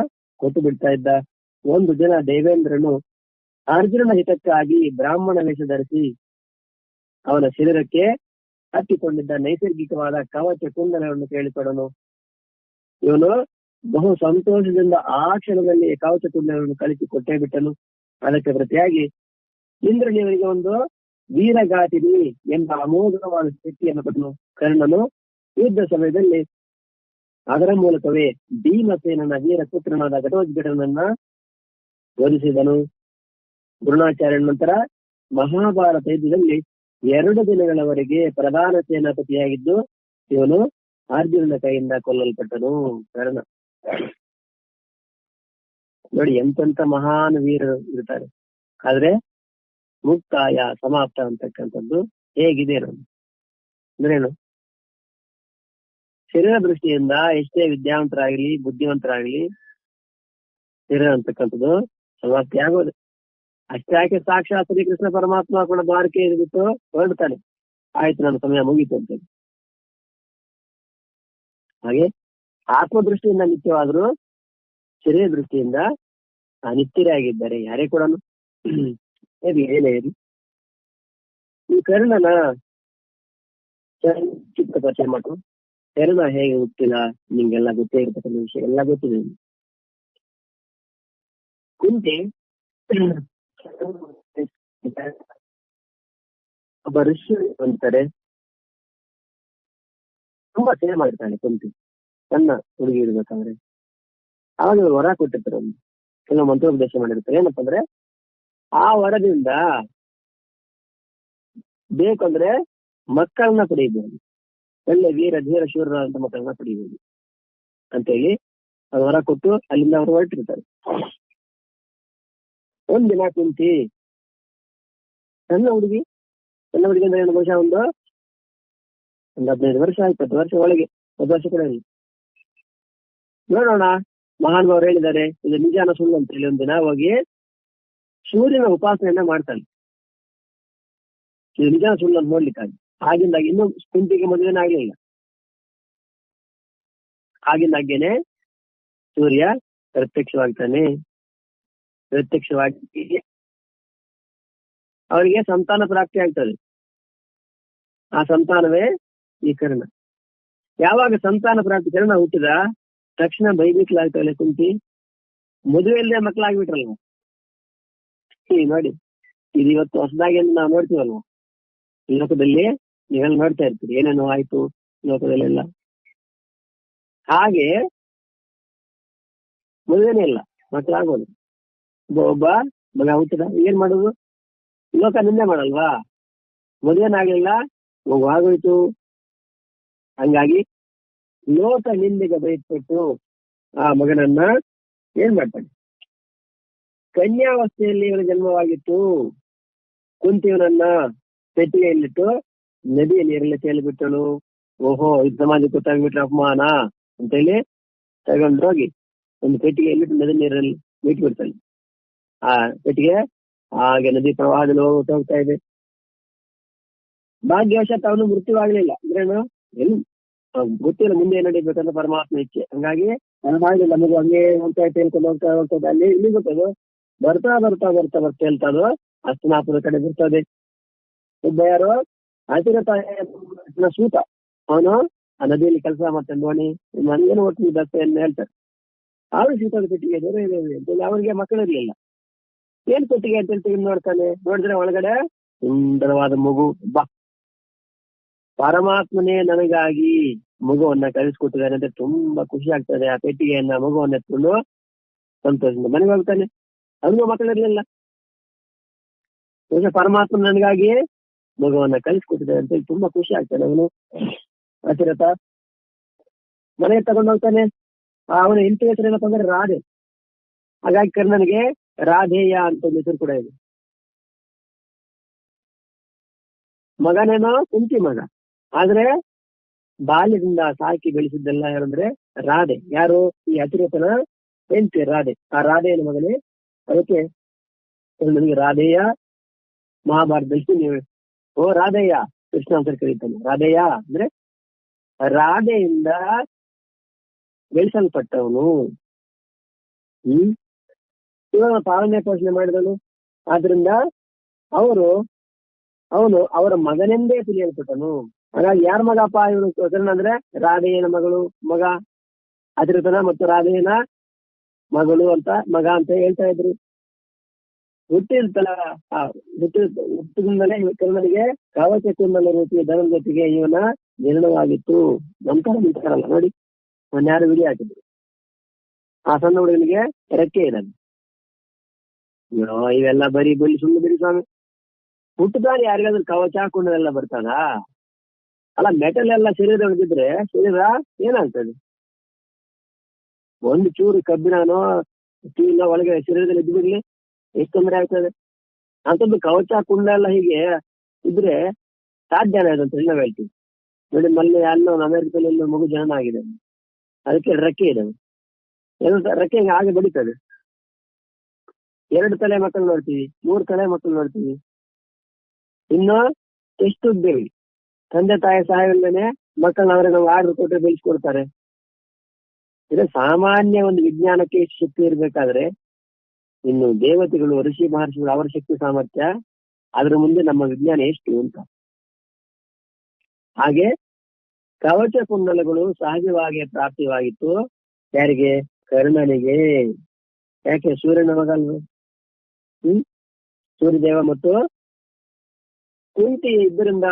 ಕೊಟ್ಟು ಬಿಡ್ತಾ ಇದ್ದ. ಒಂದು ದಿನ ದೇವೇಂದ್ರನು ಅರ್ಜುನನ ಹಿತಕ್ಕಾಗಿ ಬ್ರಾಹ್ಮಣ ವೇಷ ಧರಿಸಿ ಅವನ ಶರೀರಕ್ಕೆ ಹತ್ತಿಕೊಂಡಿದ್ದ ನೈಸರ್ಗಿಕವಾದ ಕವಚ ಕುಂಡಲವನ್ನು ಕೇಳಿಕೊಡನು. ಇವನು ಬಹು ಸಂತೋಷದಿಂದ ಆ ಕ್ಷಣದಲ್ಲಿ ಕವಚ ಕುಂಡಲವನ್ನು ಕಳಿಸಿ ಕೊಟ್ಟೇ ಬಿಟ್ಟನು. ಅದಕ್ಕೆ ಪ್ರತಿಯಾಗಿ ಇಂದ್ರನಿವರಿಗೆ ಒಂದು ವೀರಗಾತಿನಿ ಎಂಬ ಅಮೋಘವಾದ ಶಕ್ತಿಯನ್ನು ಕೊಟ್ಟನು. ಕರ್ಣನು ಯುದ್ಧ ಸಮಯದಲ್ಲಿ ಅದರ ಮೂಲಕವೇ ಭೀಮಸೇನನ ವೀರ ಪುತ್ರನಾದ ಘಟೋತ್ಕಚನನ್ನ ವಧಿಸಿದನು. ದ್ರೋಣಾಚಾರ್ಯನ ನಂತರ ಮಹಾಭಾರತ ಯುದ್ಧದಲ್ಲಿ 2 ದಿನಗಳವರೆಗೆ ಪ್ರಧಾನ ಸೇನಾಪತಿಯಾಗಿದ್ದು ಇವನು ಅರ್ಜುನನ ಕೈಯಿಂದ ಕೊಲ್ಲಲ್ಪಟ್ಟನು. ಕರ್ಣ ನೋಡಿ, ಎಂತೆಂತ ಮಹಾನ್ ವೀರರು ಇರ್ತಾರೆ, ಆದ್ರೆ ಮುಕ್ತಾಯ ಸಮಾಪ್ತ ಅಂತಕ್ಕಂಥದ್ದು ಹೇಗಿದೆ ಅಂದ್ರೇನು? ಶರೀರ ದೃಷ್ಟಿಯಿಂದ ಎಷ್ಟೇ ವಿದ್ಯಾವಂತರಾಗ್ಲಿ ಬುದ್ಧಿವಂತರಾಗ್ಲಿ ಶರೀರ ಅಂತಕ್ಕಂಥದ್ದು ಸಮಾಪ್ತಿ ಆಗೋದು. ಅಷ್ಟಾಕೆ ಸಾಕ್ಷಾತ್ ಶ್ರೀಕೃಷ್ಣ ಪರಮಾತ್ಮ ಕೂಡ ದ್ವಾರಕೆ ಬಿಟ್ಟು ಹೊರಡ್ತಾನೆ, ಆಯ್ತು ನನ್ನ ಸಮಯ ಮುಗೀತು ಅಂತೇಳಿ. ಹಾಗೆ ಆತ್ಮದೃಷ್ಟಿಯಿಂದ ನಿತ್ಯವಾದ್ರು ಶರೀರ ದೃಷ್ಟಿಯಿಂದ ಅನಿತ್ಯರೇ ಆಗಿದ್ದಾರೆ ಯಾರೇ ಕೂಡ. ಏನೇ ಇರಲಿ, ಈ ಕರ್ಣನ ಚಿಕ್ಕ ಪರಿಚಯ ಮಾಡು. ಕರ್ಣ ಹೇಗೆ ಹುಟ್ಟಿಲ್ಲ ನಿಂಗೆಲ್ಲ ಗೊತ್ತೇ ಇರ್ತಕ್ಕಂಥ ವಿಷಯ ಎಲ್ಲ ಗೊತ್ತಿದೆ. ಕುಂತಿ ಒಬ್ಬ ಋಷಿ ಅಂತಾರೆ, ತುಂಬಾ ಸೇವೆ ಮಾಡಿರ್ತಾನೆ ಕುಂತಿ ತನ್ನ ಹುಡುಗಿ ಇರ್ಬೇಕಾದ್ರೆ. ಆವಾಗ ವರ ಕೊಟ್ಟಿರ್ತಾರೆ, ಒಂದು ಕೆಲವು ಮಂತ್ರೋಪದೇಶ ಮಾಡಿರ್ತಾರೆ. ಏನಪ್ಪ ಅಂದ್ರೆ, ಆ ವರದಿಂದ ಬೇಕಂದ್ರೆ ಮಕ್ಕಳನ್ನ ಪಡೆಯಬಹುದು, ಒಳ್ಳೆ ವೀರ ಧೀರ ಶೂರ ಅಂತ ಮಕ್ಕಳನ್ನ ಪಡೆಯಬಹುದು ಅಂತೇಳಿ ಅದು ವರ ಕೊಟ್ಟು ಅಲ್ಲಿಂದ ಅವರು ಹೊರಟಿರ್ತಾರೆ. ಒಂದಿನ ಕುಂತಿ ಸಣ್ಣ ಹುಡುಗಿ ಅಂದ್ರೆ ಏನು, ಬಹುಶಃ ಒಂದು 15 ವರ್ಷ 20 ವರ್ಷ ಒಳಗೆ, 10 ವರ್ಷ ಕೂಡ ಇಲ್ಲ. ನೋಡೋಣ, ಮಹಾನುಭಾವರು ಹೇಳಿದ್ದಾರೆ ಇದು ನಿಜಾನ ಸುಳ್ಳು ಅಂತ ಹೇಳಿ ಒಂದಿನ ಹೋಗಿ ಸೂರ್ಯನ ಉಪಾಸನೆಯನ್ನ ಮಾಡ್ತಾನೆ. ಇದು ನಿಜಾನ ಸುಳ್ಳು ಅಂತ ನೋಡ್ಲಿಕ್ಕಾಗಿ. ಆಗಿಂದಾಗಿ ಇನ್ನೂ ಕುಂತಿಗೆ ಮದುವೆನೇ ಆಗ್ಲಿಲ್ಲ. ಆಗಿಂದಾಗೇನೆ ಸೂರ್ಯ ಪ್ರತ್ಯಕ್ಷವಾಗಿ ಅವರಿಗೆ ಸಂತಾನ ಪ್ರಾಪ್ತಿ ಆಗ್ತದೆ. ಆ ಸಂತಾನವೇ ಈ ಕರ್ಣ. ಯಾವಾಗ ಸಂತಾನ ಪ್ರಾಪ್ತಿ ಕರ್ಣ ಹುಟ್ಟಿದ ತಕ್ಷಣ ಬೈಬಿಟ್ಲಾಗ್ತವಲ್ಲ ಕುಂತಿ, ಮದುವೆಯಲ್ಲದೆ ಮಕ್ಕಳಾಗ್ಬಿಟ್ರಲ್ವ. ನೋಡಿ, ಇದು ಇವತ್ತು ಹೊಸದಾಗಿ ನಾವು ನೋಡ್ತೀವಲ್ವ ಲೋಕದಲ್ಲಿ, ನೀವೆಲ್ಲ ನೋಡ್ತಾ ಇರ್ತೀರಿ ಏನೇನೋ ಆಯ್ತು ಲೋಕದಲ್ಲೆಲ್ಲ. ಹಾಗೆ ಮದುವೆನೇ ಇಲ್ಲ, ಮಕ್ಕಳಾಗೋದು. ಒಬ್ಬ ಮಗ ಹುಟ್ಟಿದ, ಏನ್ ಮಾಡೋದು? ಲೋಕ ನಿಂದೆ ಮಾಡಲ್ವಾ? ಮದುವೆನಾಗ್ಲಿಲ್ಲ, ಆಗೋಯ್ತು. ಹಂಗಾಗಿ ಲೋಕ ನಿಂದೆಗೆ ಬಯಸ್ಬಿಟ್ಟು ಆ ಮಗನನ್ನ ಏನ್ ಮಾಡ್ತಾನೆ, ಕನ್ಯಾವಸ್ಥೆಯಲ್ಲಿ ಇವನ ಜನ್ಮವಾಗಿತ್ತು. ಕುಂತಿಯವನನ್ನ ಪೆಟ್ಟಿಗೆಯಲ್ಲಿಟ್ಟು ನದಿಯ ನೀರಲ್ಲಿ ತೇಲಿಬಿಟ್ಟನು. ಓಹೋ, ಇದು ಸಮಾಜಕ್ಕೆ ಗೊತ್ತಾಗ್ಬಿಟ್ರೆ ಅಪಮಾನ ಅಂತೇಳಿ ತಗೊಂಡೋಗಿ ಒಂದು ಪೆಟ್ಟಿಗೆಯಲ್ಲಿಟ್ಟು ನದಿ ನೀರಲ್ಲಿ ಬಿಟ್ಬಿಡ್ತಾನೆ. ಆ ಪೆಟ್ಟಿಗೆ ಹಾಗೆ ನದಿ ಪ್ರವಾಹದಲ್ಲಿ ಹೋಗ್ತಾ ಇದೆ. ಭಾಗ್ಯವಶಾತ್ ಅವನು ಮೃತ್ಯುವಾಗ್ಲಿಲ್ಲ. ಅಂದ್ರೇನು, ಗೊತ್ತಿಲ್ಲ ಮುಂದೆ ಏನ್ ನಡೀಬೇಕಂತ ಪರಮಾತ್ಮ ಇಚ್ಛೆ. ಹಂಗಾಗಿ ನನಗಾಗಿಲ್ಲ, ನಮಗೂ ಹಂಗೆ ಹೋಗ್ತಾ ಹೇಳ್ಕೊಂಡು ಹೋಗ್ತದೆ. ಅಲ್ಲಿ ಇಲ್ಲಿ ಗೊತ್ತದು ಬರ್ತಾ ಬರ್ತಾ ಬರ್ತಾ ಬರ್ತಾ ಹೇಳ್ತದು ಹಸ್ತನಾಪುರ ಕಡೆ ಬರ್ತದೆ. ಒಬ್ಬ ಯಾರು ಅತಿರಥ ಸೂತ, ಅವನು ಆ ನದಿಯಲ್ಲಿ ಕೆಲಸ ಮಾಡ್ತಾನೆ. ದೋಣಿ ನನಗೇನು ಒಟ್ಟು ದಸ್ತೆಯನ್ನು ಹೇಳ್ತಾರೆ. ಆದ್ರೂ ಸೀತಾದ ಪೆಟ್ಟಿಗೆ ಅವನಿಗೆ ಮಕ್ಕಳಿರ್ಲಿಲ್ಲ. ಏನ್ ಪೆಟ್ಟಿಗೆ ಅಂತ ಹೇಳ್ತೀವಿ ನೋಡ್ತಾನೆ. ನೋಡಿದ್ರೆ ಒಳಗಡೆ ಸುಂದರವಾದ ಮಗು. ಬಾ, ಪರಮಾತ್ಮನೇ ನನಗಾಗಿ ಮಗುವನ್ನ ಕಳಿಸ್ಕೊಟ್ಟಿದ್ದಾನೆ ಅಂತ ತುಂಬಾ ಖುಷಿ ಆಗ್ತದೆ. ಆ ಪೆಟ್ಟಿಗೆಯನ್ನ ಮಗುವನ್ನ ಎತ್ಕೊಂಡು ಸಂತೋಷದಿಂದ ಮನೆಗೆ ಹೋಗ್ತಾನೆ. ಅವನಿಗೂ ಮಕ್ಕಳಿರ್ಲಿಲ್ಲ. ಪರಮಾತ್ಮ ನನಗಾಗಿ ಮಗುವನ್ನ ಕಳಿಸ್ಕೊಟ್ಟಿದ್ದಾನೆ ಅಂತ ತುಂಬಾ ಖುಷಿ ಆಗ್ತಾನೆ ಅವನು. ಅತಿರಥ ಮನೆಗೆ ತಗೊಂಡು ಹೋಗ್ತಾನೆ. ಅವನ ಹೆಂಡತಿ ಹೆಸರು ಏನಪ್ಪ ಅಂದ್ರೆ ರಾಧೆ. ಹಾಗಾಗಿ ಕರ್ಣನಿಗೆ ರಾಧೇಯ ಅಂತ ಒಂದು ಹೆಸರು ಕೂಡ ಇದೆ. ಮಗನೇನೋ ಕುಂತಿ ಮಗ, ಆದ್ರೆ ಬಾಲ್ಯದಿಂದ ಸಾಕಿ ಬೆಳೆಸಿದ್ದೆಲ್ಲ ಯಾರಂದ್ರೆ ರಾಧೆ. ಯಾರು? ಈ ಅತಿರಥನ ಹೆಂಡತಿ ರಾಧೆ. ಆ ರಾಧೆಯನ ಮಗನೇ. ಅದಕ್ಕೆ ನನಗೆ ರಾಧೇಯ ಮಹಾಭಾರತದಲ್ಲಿ ನೀವು ಓ ರಾಧೇಯ ಕೃಷ್ಣ ಅಂತ ಕರೀತಾನೆ. ರಾಧೇಯ ಅಂದ್ರೆ ರಾಧೆಯಿಂದ ಬೆಳೆಸಲ್ಪಟ್ಟವನು. ಇವಾಗ ಪಾಲನೆ ಪೋಷಣೆ ಮಾಡಿದನು. ಆದ್ರಿಂದ ಅವನು ಅವರ ಮಗನೆಂದೇ ತಿಳಿಯಲ್ಪಟ್ಟನು. ಹಾಗಾಗಿ ಯಾರ ಮಗಪ್ಪ ಇವನು ಕರ್ಣ ಅಂದ್ರೆ ರಾಧೆಯನ ಮಗ ಅತಿರಥನ ಮತ್ತು ರಾಧೆಯನ ಮಗ ಅಂತ ಹೇಳ್ತಾ ಇದ್ರು. ಹುಟ್ಟಿದಿಂದಲೇ ಕರ್ಣನಿಗೆ ಕವಚ ಕುಂಡಲ ರೂಪಿಯ ಧನದ ಜೊತೆಗೆ ಇವನ ಜನನವಾಗಿತ್ತು. ನಂತರಲ್ಲ ನೋಡಿ, ನಾನು ಯಾರು ವಿಡಿಯೋ ಹಾಕಿದ್ರು. ಆ ಸಣ್ಣ ಹುಡುಗನಿಗೆ ರೆಕ್ಕೆ ಇರದು. ಇವೆಲ್ಲ ಬರೀ ಸುಳ್ಳು ಬಿಡಿ ಸ್ವಾಮಿ. ಹುಟ್ಟುದಾರಿ ಯಾರಿಗಾದ್ರೂ ಕವಚ ಕುಂಡಲೆಲ್ಲ ಬರ್ತದ? ಅಲ್ಲ, ಮೆಟಲ್ ಎಲ್ಲ ಶರೀರ ಹೊಡೆದಿದ್ರೆ ಶರೀರ ಏನಾಗ್ತದೆ? ಒಂದು ಚೂರು ಕಬ್ಬಿಣನೋ ಸ್ಟೀಲ್ ಒಳಗೆ ಶರೀರದಲ್ಲಿ ಇದ್ದು ಬಿಡ್ಲಿ, ಎಷ್ಟು ತೊಂದರೆ ಆಗ್ತದೆ. ಅಂತದ್ದು ಕವಚ ಕುಂಡ ಎಲ್ಲ ಹೀಗೆ ಇದ್ರೆ ಸಾಧ್ಯನೇ ಅಂತ ನಾವು ಹೇಳ್ತೀವಿ ನೋಡಿ. ಮಲ್ಲಿ ಅಲ್ಲೋ ಅಮೆರಿಕದಲ್ಲಿ ಎಲ್ಲೋ ಮಗು ಜನನ ಆಗಿದೆ, ಅದಕ್ಕೆ ರೆಕ್ಕೆ ಇದೆ. ರೆಕ್ಕೆ ಹಾಗೆ ಬಡಿತದೆ. 2 ತಲೆ ಮಕ್ಕಳು ನೋಡ್ತೀವಿ, 3 ತಲೆ ಮಕ್ಕಳು ನೋಡ್ತೀವಿ. ಇನ್ನು ಎಷ್ಟು ಬೇವಿ ತಂದೆ ತಾಯಿ ಸಹಾಯವಿಲ್ಲದೆ ಮಕ್ಕಳನ್ನ ಅವರಿಗೆ ನಾವು ಆರ್ಡರ್ ಕೊಟ್ಟರೆ ಬೆಳೆಸ್ಕೊಡ್ತಾರೆ. ಇದು ಸಾಮಾನ್ಯ ಒಂದು ವಿಜ್ಞಾನಕ್ಕೆ ಶಕ್ತಿ ಇರ್ಬೇಕಾದ್ರೆ ಇನ್ನು ದೇವತೆಗಳು, ಋಷಿ ಮಹರ್ಷಿಗಳು, ಅವರ ಶಕ್ತಿ ಸಾಮರ್ಥ್ಯ ಅದ್ರ ಮುಂದೆ ನಮ್ಮ ವಿಜ್ಞಾನ ಎಷ್ಟು ಅಂತ. ಹಾಗೆ ಕವಚ ಕುಂಡಲಗಳು ಸಹಜವಾಗಿ ಪ್ರಾಪ್ತಿವಾಗಿತ್ತು. ಯಾರಿಗೆ? ಕರ್ಣನಿಗೆ. ಯಾಕೆ? ಸೂರ್ಯನ ಮಗ ಅಲ್ವ. ಸೂರ್ಯದೇವ ಮತ್ತು ಕುಂತಿ ಇಬ್ಬರಿಂದ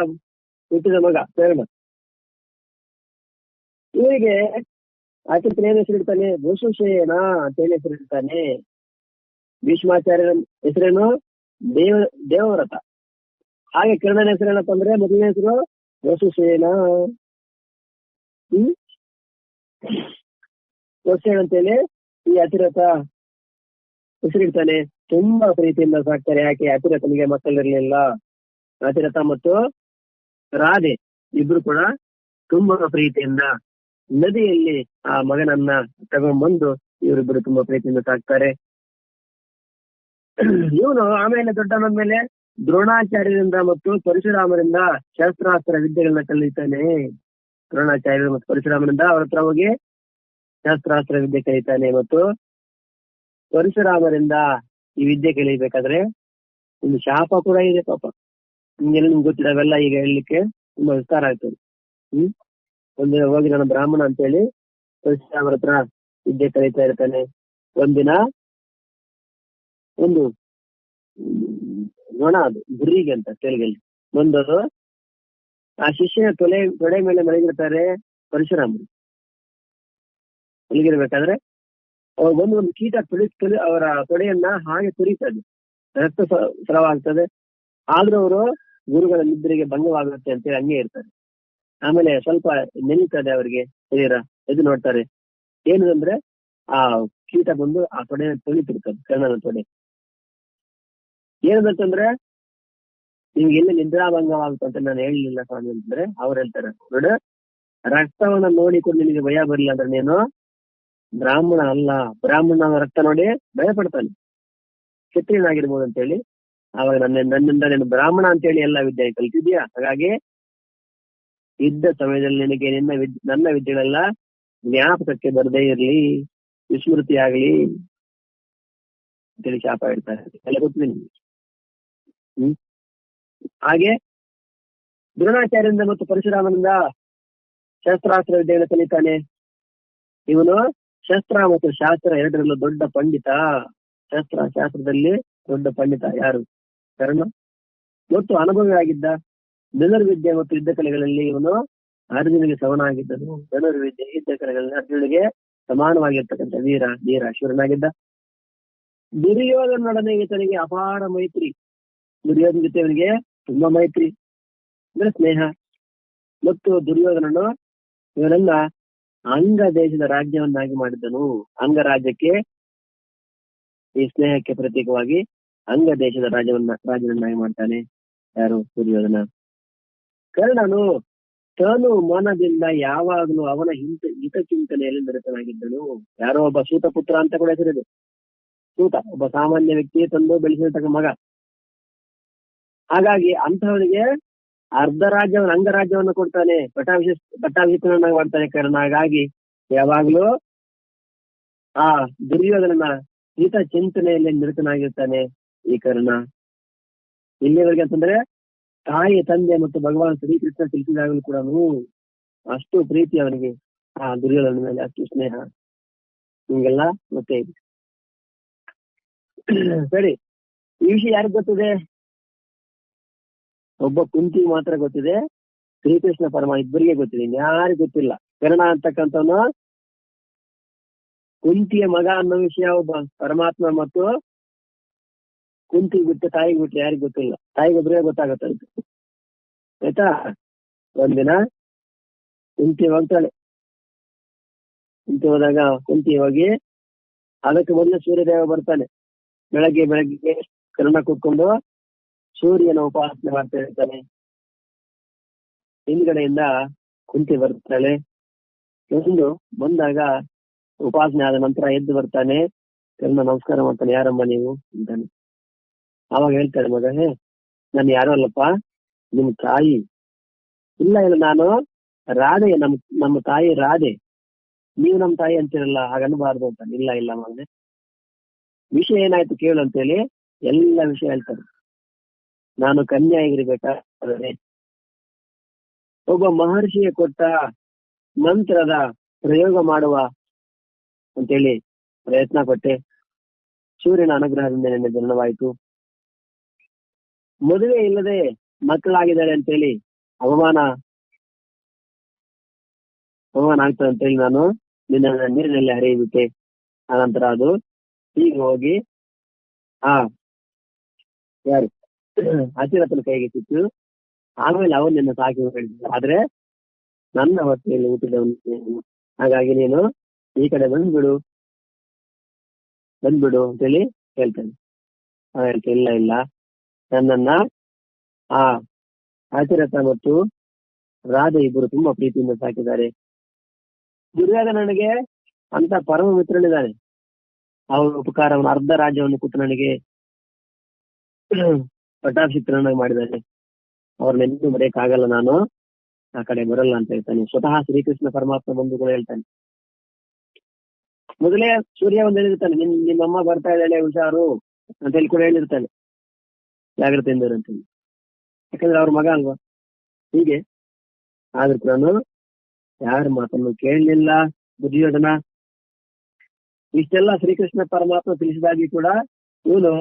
ಹುಟ್ಟಿದ ಮಗ ಕರ್ಣ. ಇವರಿಗೆ ಆಚರಿತ ಏನ್ ಹೆಸರಿಡ್ತಾನೆ? ವಸುಸೇನ ಅಂತ ಹೇಳಿ ಹೆಸರಿಡ್ತಾನೆ. ಭೀಷ್ಮಾಚಾರ್ಯರ ಹೆಸರೇನು? ದೇವವ್ರತ. ಹಾಗೆ ಕರ್ಣನ ಹೆಸರೇನಪ್ಪ ಅಂದ್ರೆ ಮೊದಲನೇ ಹೆಸರು ವಸುಸೇನ. ವಸುಸೇನ ಅಂತೇಳಿ ಈ ಅತಿರಥ ಹೆಸರಿಡ್ತಾನೆ. ತುಂಬಾ ಪ್ರೀತಿಯಿಂದ ಸಾಕ್ತಾರೆ. ಯಾಕೆ? ಅತಿರಥನಿಗೆ ಮಕ್ಕಳಿರ್ಲಿಲ್ಲ. ಅತಿರಥ ಮತ್ತು ರಾಧೆ ಇಬ್ರು ಕೂಡ ತುಂಬಾ ಪ್ರೀತಿಯಿಂದ ನದಿಯಲ್ಲಿ ಆ ಮಗನನ್ನ ತಗೊಂಡ್ಬಂದು ಇವರಿಬ್ಬರು ತುಂಬಾ ಪ್ರೀತಿಯಿಂದ ಸಾಕ್ತಾರೆ. ಇವನು ಆಮೇಲೆ ದೊಡ್ಡವನಾದ್ಮೇಲೆ ದ್ರೋಣಾಚಾರ್ಯರಿಂದ ಮತ್ತು ಪರಶುರಾಮರಿಂದ ಶಾಸ್ತ್ರಾಸ್ತ್ರ ವಿದ್ಯೆಗಳನ್ನ ಕಲಿತಾನೆ. ದ್ರೋಣಾಚಾರ್ಯರು ಮತ್ತು ಪರಶುರಾಮರಿಂದ ಅವ್ರ ಹತ್ರ ಹೋಗಿ ಶಾಸ್ತ್ರಾಸ್ತ್ರ ವಿದ್ಯೆ ಕಲಿತಾನೆ. ಮತ್ತು ಪರಶುರಾಮರಿಂದ ಈ ವಿದ್ಯೆ ಕಲಿಬೇಕಾದ್ರೆ ಒಂದು ಶಾಪ ಕೂಡ ಇದೆ ಪಾಪ. ನಿಮ್ಗೆಲ್ಲ ನಿಮ್ಗೆ ಗೊತ್ತಿದ್ದಾವೆಲ್ಲ ಈಗ ಹೇಳಲಿಕ್ಕೆ ತುಂಬಾ ವಿಸ್ತಾರ ಆಗ್ತದೆ. ಒಂದಿನ ಹೋಗಿ ನಾನು ಬ್ರಾಹ್ಮಣ ಅಂತೇಳಿ ಪರಶುರಾಮರ ಹತ್ರ ವಿದ್ಯೆ ಕಲಿತಾ ಇರ್ತಾನೆ. ಒಂದಿನ ಒಂದು ನೊಣ, ಅದು ಗುರಿಗೆ ಅಂತ ತೆಲುಗಲ್ಲಿ ಬಂದದು ಆ ಶಿಷ್ಯನ ತೊಡೆ ಮೇಲೆ ಮಲಗಿರ್ತಾರೆ ಪರಶುರಾಮರು. ಮಲಗಿರ್ಬೇಕಾದ್ರೆ ಅವ್ರು ಬಂದು ಒಂದು ಕೀಟ ಅವರ ತೊಡೆಯನ್ನ ಹಾಗೆ ತುರಿತದೆ, ರಕ್ತ ಸ್ರಾವ ಆಗ್ತದೆ. ಆದ್ರೂ ಅವರು ಗುರುಗಳ ನಿದ್ರೆಗೆ ಭಂಗವಾಗುತ್ತೆ ಅಂತೇಳಿ ಹಂಗೆ ಇರ್ತಾರೆ. ಆಮೇಲೆ ಸ್ವಲ್ಪ ನೆನೀತದೆ ಅವರಿಗೆ ಶರೀರ. ಎದ್ದು ನೋಡ್ತಾರೆ, ಏನು ಅಂದ್ರೆ ಆ ಕೀಟ ಬಂದು ಆ ತೊಡೆ ತೊಳಿತಿರ್ತದೆ, ಕರ್ಣನ ತೊಡೆ. ಏನಂತಂದ್ರೆ ನಿಮ್ಗೆ ಎಲ್ಲಿ ನಿದ್ರಾಭಂಗವಾಗುತ್ತಂತ ನಾನು ಹೇಳಲಿಲ್ಲ ಸ್ವಾಮಿ ಅಂತಂದ್ರೆ ಅವ್ರು ಹೇಳ್ತಾರೆ, ನೋಡು ರಕ್ತವನ್ನ ನೋಡಿಕೊಂಡು ನಿನಗೆ ಭಯ ಬರಲಿಲ್ಲ ಅಂದ್ರೆ ನೀನು ಬ್ರಾಹ್ಮಣ ಅಲ್ಲ. ಬ್ರಾಹ್ಮಣ ರಕ್ತ ನೋಡಿ ಭಯ ಪಡ್ತಾನೆ, ಕ್ಷತ್ರಿಯನಾಗಿರ್ಬೋದು ಅಂತೇಳಿ. ಆವಾಗ ನನ್ನಿಂದ ನೀನು ಬ್ರಾಹ್ಮಣ ಅಂತೇಳಿ ಎಲ್ಲ ವಿದ್ಯೆ ಕಲ್ತಿದ್ಯಾ. ಹಾಗಾಗಿ ಇದ್ದ ಸಮಯದಲ್ಲಿ ನಿನಗೆ ನನ್ನ ವಿದ್ಯೆಗಳೆಲ್ಲ ಜ್ಞಾಪಕಕ್ಕೆ ಬರದೇ ಇರ್ಲಿ, ವಿಸ್ಮೃತಿ ಆಗ್ಲಿ ಅಂತೇಳಿ ಶಾಪ ಇಡ್ತಾರೆ. ಎಲ್ಲ ಗೊತ್ತಿದೆ ನಿಮ್ಗೆ. ಹಾಗೆ ದ್ರೋಣಾಚಾರ್ಯರಿಂದ ಮತ್ತು ಪರಶುರಾಮನಿಂದ ಶಸ್ತ್ರಾಸ್ತ್ರ ವಿದ್ಯೆಯನ್ನು ಕಲಿತಾನೆ. ಇವನು ಶಸ್ತ್ರ ಮತ್ತು ಶಾಸ್ತ್ರ ಎರಡರಲ್ಲೂ ದೊಡ್ಡ ಪಂಡಿತ. ಶಾಸ್ತ್ರದಲ್ಲಿ ದೊಡ್ಡ ಪಂಡಿತ ಯಾರು? ಕರ್ಣ. ಮತ್ತು ಅನುಭವಿ ಆಗಿದ್ದ. ಧನುರ್ವಿದ್ಯೆ ಮತ್ತು ಯುದ್ಧ ಕಲೆಗಳಲ್ಲಿ ಇವನು ಅರ್ಜುನಿಗೆ ಸಮನಾಗಿದ್ದನು. ಧನುರ್ವಿದ್ಯೆ ಯುದ್ಧ ಕಲೆಗಳಲ್ಲಿ ಅರ್ಜುನಿಗೆ ಸಮಾನವಾಗಿರ್ತಕ್ಕಂಥ ವೀರ ಶೂರನಾಗಿದ್ದ. ದುರ್ಯೋಧನೊಡನೆ ಈತನಿಗೆ ಅಪಾರ ಮೈತ್ರಿ. ದುರ್ಯೋಧನ ಜೊತೆ ಇವನಿಗೆ ತುಂಬಾ ಮೈತ್ರಿ ಅಂದ್ರೆ ಸ್ನೇಹ. ಮತ್ತು ದುರ್ಯೋಧನನು ಇವನನ್ನ ಅಂಗ ದೇಶದ ರಾಜ್ಯವನ್ನಾಗಿ ಮಾಡಿದ್ದನು. ಅಂಗ ರಾಜ್ಯಕ್ಕೆ ಈ ಸ್ನೇಹಕ್ಕೆ ಪ್ರತೀಕವಾಗಿ ಅಂಗ ದೇಶದ ರಾಜನನ್ನಾಗಿ ಮಾಡ್ತಾನೆ. ಯಾರು? ದುರ್ಯೋಧನ. ಕರ್ಣನು ತಾನು ಮನದಿಂದ ಯಾವಾಗಲೂ ಅವನ ಹಿತಚಿಂತನೆಯಲ್ಲಿ ನಿರತನಾಗಿದ್ದನು. ಯಾರೋ ಒಬ್ಬ ಸೂತ ಪುತ್ರ ಅಂತ ಕೂಡ ಹೆಸರಿದೆ. ಸೂತ ಒಬ್ಬ ಸಾಮಾನ್ಯ ವ್ಯಕ್ತಿ ತಂದು ಬೆಳೆಸಿರ್ತಕ್ಕ ಮಗ. ಹಾಗಾಗಿ ಅಂತಹವನಿಗೆ ಅರ್ಧ ರಾಜ್ಯವನ್ನು ಅಂಗರಾಜ್ಯವನ್ನು ಕೊಡ್ತಾನೆ, ಪಟ್ಟಾಭಿಷಿಕ್ತನನ್ನಾಗಿ ಮಾಡ್ತಾನೆ ಕರ್ಣ. ಹಾಗಾಗಿ ಯಾವಾಗ್ಲೂ ಆ ದುರ್ಯೋಧನನ ಹಿತ ಚಿಂತನೆಯಲ್ಲಿ ನಿರತನಾಗಿರ್ತಾನೆ ಈ ಕರ್ಣ. ಇಲ್ಲಿವರೆಗೆ ಅಂತಂದ್ರೆ ತಾಯಿ, ತಂದೆ ಮತ್ತು ಭಗವಾನ್ ಶ್ರೀಕೃಷ್ಣ ತಿಳಿಸಿದಾಗಲೂ ಕೂಡ ಅಷ್ಟು ಪ್ರೀತಿ ಅವನಿಗೆ ಆ ದುರ್ಯೋಧನ ಮೇಲೆ, ಅಷ್ಟು ಸ್ನೇಹ. ಹಿಂಗೆಲ್ಲ ಮತ್ತೆ ಸರಿ. ಈ ವಿಷಯ ಯಾರಿಗ್ ಗೊತ್ತಿದೆ? ಒಬ್ಬ ಕುಂತಿ ಮಾತ್ರ ಗೊತ್ತಿದೆ, ಶ್ರೀಕೃಷ್ಣ ಪರಮ ಇಬ್ಬರಿಗೆ ಗೊತ್ತಿದೆ, ಯಾರಿಗೂ ಗೊತ್ತಿಲ್ಲ. ಕರ್ಣ ಅಂತಕ್ಕಂಥವನು ಕುಂತಿಯ ಮಗ ಅನ್ನೋ ವಿಷಯ ಒಬ್ಬ ಪರಮಾತ್ಮ ಮತ್ತು ಕುಂತಿ ಬಿಟ್ಟು ತಾಯಿಗೆ ಬಿಟ್ಟು ಯಾರಿಗೂ ಗೊತ್ತಿಲ್ಲ. ತಾಯಿಗೊಬ್ಬರೇ ಗೊತ್ತಾಗತ್ತೆ. ಆಯ್ತಾ? ಒಂದಿನ ಕುಂತಿ ಹೋಗ್ತಾಳೆ. ಕುಂತಿ ಹೋದಾಗ ಕುಂತಿ ಹೋಗಿ ಅದಕ್ಕೆ ಮೊದಲು ಸೂರ್ಯದೇವ ಬರ್ತಾನೆ. ಬೆಳಗ್ಗೆ ಕರ್ಣ ಕೂತ್ಕೊಂಡು ಸೂರ್ಯನ ಉಪಾಸನೆ ಮಾಡ್ತಾ ಇರ್ತಾನೆ. ಹಿಂದ್ಗಡೆಯಿಂದ ಕುಂತಿ ಬರ್ತಾಳೆ. ಬಂದಾಗ ಉಪಾಸನೆ ಆದ ನಂತರ ಎದ್ದು ಬರ್ತಾನೆ. ಕರ್ಣ ನಮಸ್ಕಾರ ಮಾಡ್ತಾನೆ. ಯಾರಮ್ಮ ನೀವು ಅಂತಾನೆ. ಅವಾಗ ಹೇಳ್ತಾಳೆ, ಮಗ ನಾನು ಯಾರು ಅಲ್ಲಪ್ಪ, ನಿಮ್ ತಾಯಿ. ಇಲ್ಲ ನಾನು ರಾಧೆ, ನಮ್ಮ ತಾಯಿ ರಾಧೆ, ನೀವು ನಮ್ಮ ತಾಯಿ ಅಂತಿರಲ್ಲ, ಹಾಗನ್ನಬಾರ್ದು ಅಂತ. ಇಲ್ಲ ಮಗನೆ, ವಿಷಯ ಏನಾಯ್ತು ಕೇಳು ಅಂತೇಳಿ ಎಲ್ಲ ವಿಷಯ ಹೇಳ್ತಾರೆ. ನಾನು ಕನ್ಯೆ ಆಗಿರ್ಬೇಕಾದ್ರೆ ಒಬ್ಬ ಮಹರ್ಷಿಯ ಕೊಟ್ಟ ಮಂತ್ರದ ಪ್ರಯೋಗ ಮಾಡುವ ಅಂತೇಳಿ ಪ್ರಯತ್ನ ಪಟ್ಟೆ. ಸೂರ್ಯನ ಅನುಗ್ರಹದಿಂದ ನನ್ನ ಜನನವಾಯಿತು. ಮದುವೆ ಇಲ್ಲದೆ ಮಕ್ಕಳಾಗಿದ್ದಾರೆ ಅಂತೇಳಿ ಅವಮಾನ ಆಗ್ತದೆ ಅಂತೇಳಿ ನಾನು ನಿನ್ನ ನೀರಿನಲ್ಲಿ ಹರಿಯಬಿಟ್ಟೆ. ಆನಂತರ ಅದು ಹೀಗೆ ಹೋಗಿ ಯಾರು ಹಸಿರತನ ಕೈಗೆ ಸಿಕ್ತು. ಆಮೇಲೆ ಅವನು ನಿನ್ನ ಸಾಕಿ ಹೇಳಿದ. ಆದ್ರೆ ನನ್ನ ಹೊಟ್ಟೆಯಲ್ಲಿ ಹುಟ್ಟಿದವನು, ಹಾಗಾಗಿ ನೀನು ಈ ಕಡೆ ಬಂದ್ಬಿಡು ಅಂತೇಳಿ ಹೇಳ್ತಾನೆ. ಹೇಳ್ತಾ ಇಲ್ಲ ನನ್ನನ್ನ ಹಸಿರಥ ಮತ್ತು ರಾಧೆ ಇಬ್ಬರು ತುಂಬಾ ಪ್ರೀತಿಯಿಂದ ಸಾಕಿದ್ದಾರೆ. ದುರ್ಯೋಧನನಿಗೆ ಅಂತ ಪರಮ ಮಿತ್ರನಿದ್ದಾನೆ. ಅವನ ಉಪಕಾರವನ್ನು ಅರ್ಧ ರಾಜ್ಯವನ್ನು ಕೊಟ್ಟು ನನಗೆ ಪಟ್ಟಾಭಿಷಿಕ್ತನನ್ನಾಗಿ ಮಾಡಿದ್ದಾನೆ. ಅವ್ರನ್ನೆಂದೂ ಮರೆಯಕ್ಕಾಗಲ್ಲ, ನಾನು ಆ ಕಡೆ ಬರಲ್ಲ ಅಂತ ಹೇಳ್ತಾನೆ. ಸ್ವತಃ ಶ್ರೀಕೃಷ್ಣ ಪರಮಾತ್ಮ ಬಂದು ಕೂಡ ಹೇಳ್ತಾನೆ. ಮೊದಲೇ ಸೂರ್ಯ ಒಂದು ಹೇಳಿರ್ತಾನೆ, ನಿಮ್ಮಮ್ಮ ಬರ್ತಾ ಇದ್ದಾಳೆ ಹುಷಾರು ಅಂತ ಹೇಳಿ ಕೂಡ ಹೇಳಿರ್ತಾನೆ, ಜಾಗ್ರತೆಯಿಂದ ಅಂತೇಳಿ. ಯಾಕಂದ್ರೆ ಅವ್ರ ಮಗ ಅಲ್ವಾ. ಹೀಗೆ ಆದ್ರೂ ಕೂಡ ಯಾರ ಮಾತನ್ನು ಕೇಳಲಿಲ್ಲ ದುರ್ಯೋಧನ. ಇಷ್ಟೆಲ್ಲ ಶ್ರೀಕೃಷ್ಣ ಪರಮಾತ್ಮ ತಿಳಿಸಿದಾಗಿ ಕೂಡ ಇವನು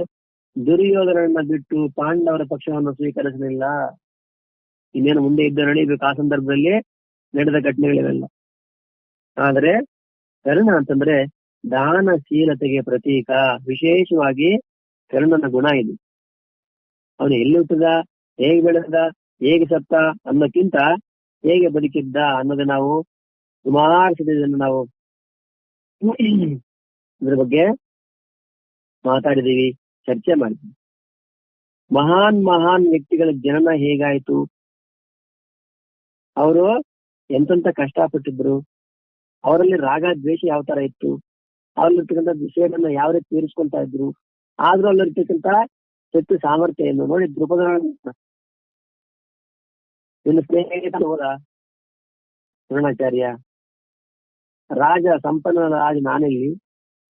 ದುರ್ಯೋಧನನ್ನ ಬಿಟ್ಟು ಪಾಂಡವರ ಪಕ್ಷವನ್ನು ಸ್ವೀಕರಿಸಲಿಲ್ಲ. ಇನ್ನೇನು ಮುಂದೆ ಯುದ್ಧ ನಡೀಬೇಕು, ಆ ಸಂದರ್ಭದಲ್ಲಿ ನಡೆದ ಘಟನೆಗಳಿವೆಲ್ಲ. ಆದ್ರೆ ಕರ್ಣ ಅಂತಂದ್ರೆ ದಾನಶೀಲತೆಗೆ ಪ್ರತೀಕ. ವಿಶೇಷವಾಗಿ ಕರ್ಣನ ಗುಣ ಇದು. ಅವನು ಎಲ್ಲಿ ಹುಟ್ಟಿದ, ಹೇಗೆ ಬೆಳೆದ, ಹೇಗೆ ಸತ್ತ ಅನ್ನೋಕ್ಕಿಂತ ಹೇಗೆ ಬದುಕಿದ್ದ ಅನ್ನೋದು ನಾವು ಸುಮಾರು ಸತಿಯನ್ನು ನಾವು ಇದ್ರ ಬಗ್ಗೆ ಮಾತಾಡಿದೀವಿ, ಚರ್ಚೆ ಮಾಡಿದ್ವಿ. ಮಹಾನ್ ವ್ಯಕ್ತಿಗಳ ಜನನ ಹೇಗಾಯ್ತು, ಅವರು ಎಂತೆಂತ ಕಷ್ಟಪಟ್ಟಿದ್ರು, ಅವರಲ್ಲಿ ರಾಗ ದ್ವೇಷ ಯಾವ ತರ ಇತ್ತು, ಅವ್ರಲ್ಲಿರ್ತಕ್ಕಂಥ ವಿಷಯಗಳನ್ನ ಯಾವ ರೀತಿ ತೀರಿಸ್ಕೊಂತಾ ಇದ್ರು, ಆದ್ರೂ ಅಲ್ಲಿರ್ತಕ್ಕಂಥ ಶಕ್ತಿ ಸಾಮರ್ಥ್ಯ ಏನು ನೋಡಿ. ನಿನ್ನ ಸ್ನೇಹಿತ ಹೋದ ದ್ರೋಣಾಚಾರ್ಯ, ರಾಜ ಸಂಪನ್ನ ರಾಜ ನಾನೆಲ್ಲಿ,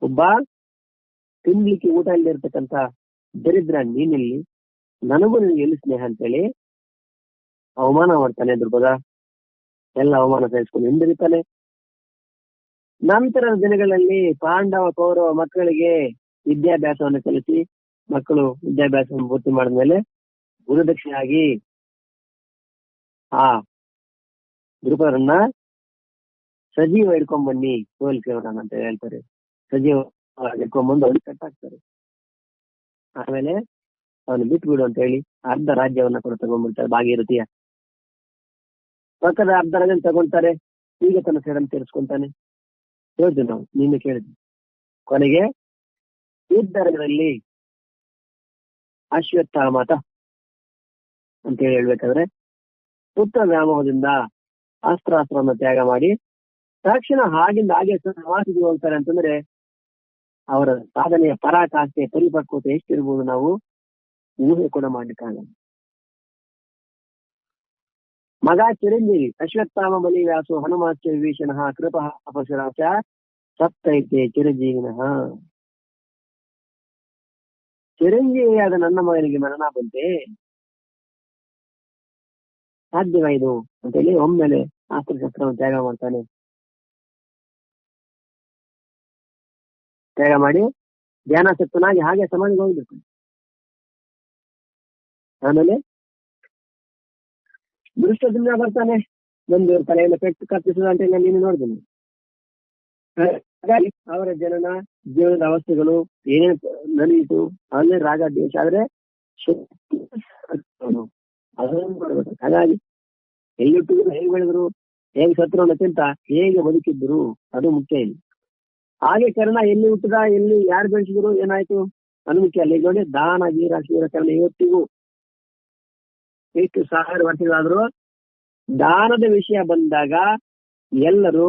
ಒಬ್ಬ ತಿನ್ಲಿಕ್ಕೆ ಊಟ ಇಲ್ಲದೆ ಇರ್ತಕ್ಕಂಥ ದರಿದ್ರ ನೀನಿಲ್ಲಿ, ನನಗೂ ನಿನ್ಗೆ ಎಲ್ಲಿ ಸ್ನೇಹ ಅಂತೇಳಿ ಅವಮಾನ ಮಾಡ್ತಾನೆ ದ್ರುಪದ. ಎಲ್ಲ ಅವಮಾನ ಸಹಿಸ್ಕೊಂಡು ಹಿಂದಿರುತ್ತಾನೆ. ನಂತರದ ದಿನಗಳಲ್ಲಿ ಪಾಂಡವ ಕೌರವ ಮಕ್ಕಳಿಗೆ ವಿದ್ಯಾಭ್ಯಾಸವನ್ನು ಕಲಿಸಿ, ಮಕ್ಕಳು ವಿದ್ಯಾಭ್ಯಾಸವನ್ನು ಪೂರ್ತಿ ಮಾಡಿದ್ಮೇಲೆ ಗುರುದಕ್ಷಿಣೆಯಾಗಿ ದ್ರುಪದರನ್ನ ಸಜೀವ ಹಿಡ್ಕೊಂಡ್ ಬನ್ನಿ ಸೋಲ್ಕೆಯವರನ್ನ ಅಂತ ಹೇಳ್ತಾರೆ. ಸಜೀವ ಹಿಡ್ಕೊಂಡ್ಬಂದು ಅವ್ರಿಗೆ ಕಟ್ಟಾಕ್ತಾರೆ. ಆಮೇಲೆ ಅವನು ಬಿಟ್ಬಿಡು ಅಂತ ಹೇಳಿ ಅರ್ಧ ರಾಜ್ಯವನ್ನ ಕೂಡ ತಗೊಂಡ್ಬಿಡ್ತಾರೆ. ಭಾಗೀರಥಿಯ ಪಕ್ಕದ ಅರ್ಧ ರಾಜ್ಯ ತಗೊಂತಾರೆ. ಈಗ ತನ್ನ ಸೇಡನ್ನು ತೀರಿಸ್ಕೊಂತಾನೆ. ಹೇಳಿದ್ವಿ ನಾವು, ನಿನ್ನೆ ಕೇಳಿದ್ವಿ. ಕೊನೆಗೆ ಯುದ್ಧದಲ್ಲಿ ಅಶ್ವತ್ಥಾಮತ ಅಂತೇಳಿ ಹೇಳ್ಬೇಕಾದ್ರೆ ಪುತ್ರ ವ್ಯಾಮೋಹದಿಂದ ಅಸ್ತ್ರಾಸ್ತ್ರವನ್ನು ತ್ಯಾಗ ಮಾಡಿ ತಕ್ಷಣ ಹಾಗಿಂದ ಹಾಗೆ ಸಮಾಧಿಗೆ ಹೋಗ್ತಾರೆ ಅಂತಂದ್ರೆ ಅವರ ಸಾಧನೆಯ ಪರಾಕಾಷ್ಠೆ ಪರಿಪಕ್ವತೆ ಎಷ್ಟಿರ್ಬೋದು ನಾವು ಊಹೆ ಕೂಡ ಮಾಡ್ಲಿಕ್ಕಾಗಲ್ಲ. ಮಗ ಚಿರಂಜೀವಿ ಅಶ್ವತ್ಥಾಮ ಬಲಿ ವ್ಯಾಸೋ ಹನುಮಾಚ ವಿಭೀಷಣ ಕೃಪ ಪರಶುರಾಮ ಸಪ್ತೈತೆ ಚಿರಂಜೀವಿನಃ. ಚಿರಂಜೀವಿಯಾದ ನನ್ನ ಮಗನಿಗೆ ಮರಣ ಬಂತೆ, ಸಾಧ್ಯವ ಇದು ಅಂತೇಳಿ ಒಮ್ಮೆಲೆ ಅಸ್ತ್ರಶಸ್ತ್ರವನ್ನು ತ್ಯಾಗ ಮಾಡ್ತಾನೆ. ತ್ಯಾಗ ಮಾಡಿ ಧ್ಯಾನಾಸಕ್ತನಾಗಿ ಹಾಗೆ ಸಮಾಧಿಗೆ ಹೋಗ್ಬೇಕು. ಆಮೇಲೆ ದೃಷ್ಟದಿಂದ ಬರ್ತಾನೆ, ಒಂದು ತಲೆಯನ್ನು ಪೆಟ್ಟು ಕತ್ತಿಸುವ ಅಂತ ನೀನು ನೋಡಿದ್ದೀನಿ. ಹಾಗಾಗಿ ಅವರ ಜನನ ಜೀವನದ ಅವಸ್ಥೆಗಳು ಏನೇನು ನಡೆಯಿತು ಅಲ್ಲೇ ರಾಗ ದೇಶ ಆದ್ರೆ ಅದನ್ನು ಮಾಡ್ಬೇಕು. ಹಾಗಾಗಿ ಎಲ್ಲಿಟ್ಟಿದ್ರು, ಹೇಗೆ ಬೆಳೆದ್ರು, ಹೇಗೆ ಸತ್ರು ಅನ್ನೋಕ್ಕಿಂತ ಹೇಗೆ ಬದುಕಿದ್ರು ಅದು ಮುಖ್ಯ ಇಲ್ಲ. ಹಾಗೆ ಕರ್ಣ ಎಲ್ಲಿ ಹುಟ್ಟಿದ, ಎಲ್ಲಿ ಯಾರು ಬೆಳೆಸಿದ್ರು, ಏನಾಯ್ತು ಅದು ಮುಖ್ಯ ಅಲ್ಲ. ಈಗ ನೋಡಿ ದಾನ ಗೀರ ಶೀರ ಕರ್ಣ ಇವತ್ತಿಗೂ ಎಷ್ಟು 1000 ವರ್ಷಗಳಾದ್ರೂ ದಾನದ ವಿಷಯ ಬಂದಾಗ ಎಲ್ಲರೂ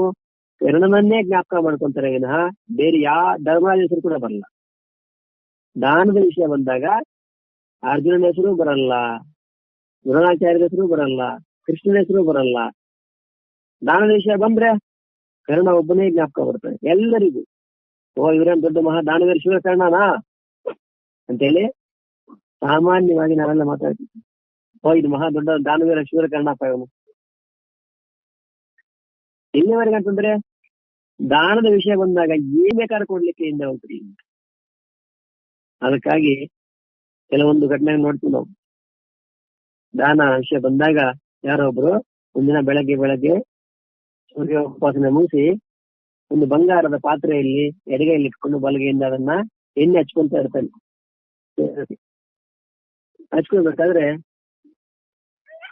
ಕರ್ಣನನ್ನೇ ಜ್ಞಾಪಕ ಮಾಡ್ಕೊಂತಾರೆ ವಿನಃ ಬೇರೆ ಯಾವ ಧರ್ಮದ ಹೆಸರು ಕೂಡ ಬರಲ್ಲ. ದಾನದ ವಿಷಯ ಬಂದಾಗ ಅರ್ಜುನನ ಹೆಸರು ಬರಲ್ಲ, ದ್ರೋಣಾಚಾರ್ಯರ ಹೆಸರು ಬರಲ್ಲ, ಕೃಷ್ಣನ ಹೆಸರು ಬರಲ್ಲ. ದಾನದ ವಿಷಯ ಬಂದ್ರೆ ಕರ್ಣ ಒಬ್ಬನೇ ಜ್ಞಾಪಕ ಬರ್ತಾರೆ ಎಲ್ಲರಿಗೂ. ಓ ಇವರೇನ್ ದೊಡ್ಡ ಮಹಾ ದಾನವೀರ ಶಿವಕರ್ಣನಾ ಅಂತೇಳಿ ಸಾಮಾನ್ಯವಾಗಿ ನಾವೆಲ್ಲ ಮಾತಾಡ್ತೀವಿ. ಓ ಇದು ಮಹಾ ದೊಡ್ಡ ದಾನವೀರ ಶಿವಕರ್ಣಪ್ಪ ಇವನು. ಎಲ್ಲಿವರೆಗೆ ಅಂತಂದ್ರೆ ದಾನದ ವಿಷಯ ಬಂದಾಗ ಏನ್ ಬೇಕಾದ್ರೂ ಕೊಡ್ಲಿಕ್ಕೆ ಹಿಂದೆ ಹೋಗ್ತೀವಿ. ಅದಕ್ಕಾಗಿ ಕೆಲವೊಂದು ಘಟನೆ ನೋಡ್ತೀವಿ ನಾವು. ದಾನ ವಿಷಯ ಬಂದಾಗ ಯಾರೊಬ್ರು ಒಂದಿನ ಬೆಳಗ್ಗೆ ಸೂರ್ಯ ಉಪಾಸನೆ ಮುಗಿಸಿ ಒಂದು ಬಂಗಾರದ ಪಾತ್ರೆಯಲ್ಲಿ ಎಡಗೈಯಲ್ಲಿ ಇಟ್ಕೊಂಡು ಬಲಗೈಯಿಂದ ಅದನ್ನ ಎಣ್ಣೆ ಹಚ್ಕೊಂತ ಇರ್ತಾನೆ. ಹಚ್ಕೊಳ್ಬೇಕಾದ್ರೆ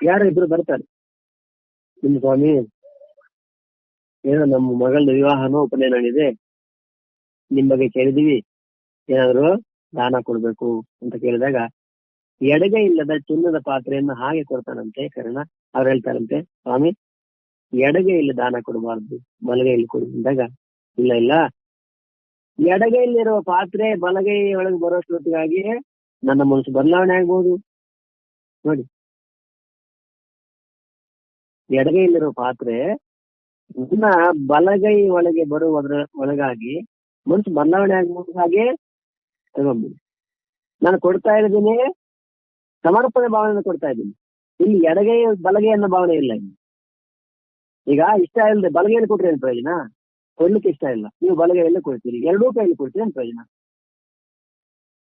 ಯಾರೋ ಇಬ್ರು ಬರ್ತಾರೆ, ನಿಮ್ ಸ್ವಾಮಿ ಏನೋ ನಮ್ಮ ಮಗಳ ವಿವಾಹನೋ ಉಪನಯನ ಇದೆ, ನಿಮ್ ಬಗ್ಗೆ ಕೇಳಿದೀವಿ, ಏನಾದ್ರು ದಾನ ಕೊಡ್ಬೇಕು ಅಂತ ಕೇಳಿದಾಗ ಎಡಗೈ ಇಲ್ಲದ ಚಿನ್ನದ ಪಾತ್ರೆಯನ್ನು ಹಾಗೆ ಕೊಡ್ತಾನಂತೆ ಕರ್ಣ. ಅವ್ರು ಹೇಳ್ತಾರಂತೆ, ಸ್ವಾಮಿ ಎಡಗೈಯಲ್ಲಿ ದಾನ ಕೊಡಬಾರ್ದು, ಬಲಗೈಯಲ್ಲಿ ಕೊಡಿ ಅಂದಾಗ, ಇಲ್ಲ ಎಡಗೈಲಿರುವ ಪಾತ್ರೆ ಬಲಗೈ ಒಳಗೆ ಬರೋಷ್ಟೊತ್ತಿಗಾಗಿ ನನ್ನ ಮನಸ್ಸು ಬದಲಾವಣೆ ಆಗ್ಬೋದು. ನೋಡಿ, ಎಡಗೈಲಿರುವ ಪಾತ್ರೆ ನನ್ನ ಬಲಗೈ ಒಳಗೆ ಬರುವುದರ ಒಳಗಾಗಿ ಮನಸ್ಸು ಬದಲಾವಣೆ ಆಗ್ಬೋದು. ಹಾಗೆ ತಗೊಂಡ್ಬಿಡಿ, ನಾನು ಕೊಡ್ತಾ ಇದ್ದೀನಿ ಸಮರ್ಪಣೆ ಭಾವನೆ ಕೊಡ್ತಾ ಇದ್ದೀನಿ. ಇಲ್ಲಿ ಎಡಗೈ ಬಲಗೈ ಅನ್ನೋ ಭಾವನೆ ಇಲ್ಲ. ಈಗ ಇಷ್ಟ ಇಲ್ಲದೆ ಬಲಗೈಯಲ್ಲಿ ಕೊಟ್ರೆ ಏನು ಪ್ರಯೋಜನ? ಕೊಡ್ಲಿಕ್ಕೆ ಇಷ್ಟ ಇಲ್ಲ, ನೀವು ಬಲಗೈಯಲ್ಲಿ ಕೊಡ್ತೀರಿ, ಎರಡೂ ಕೈಯಲ್ಲಿ ಕೊಡ್ತೀರಿ, ಏನು ಪ್ರಯೋಜನ?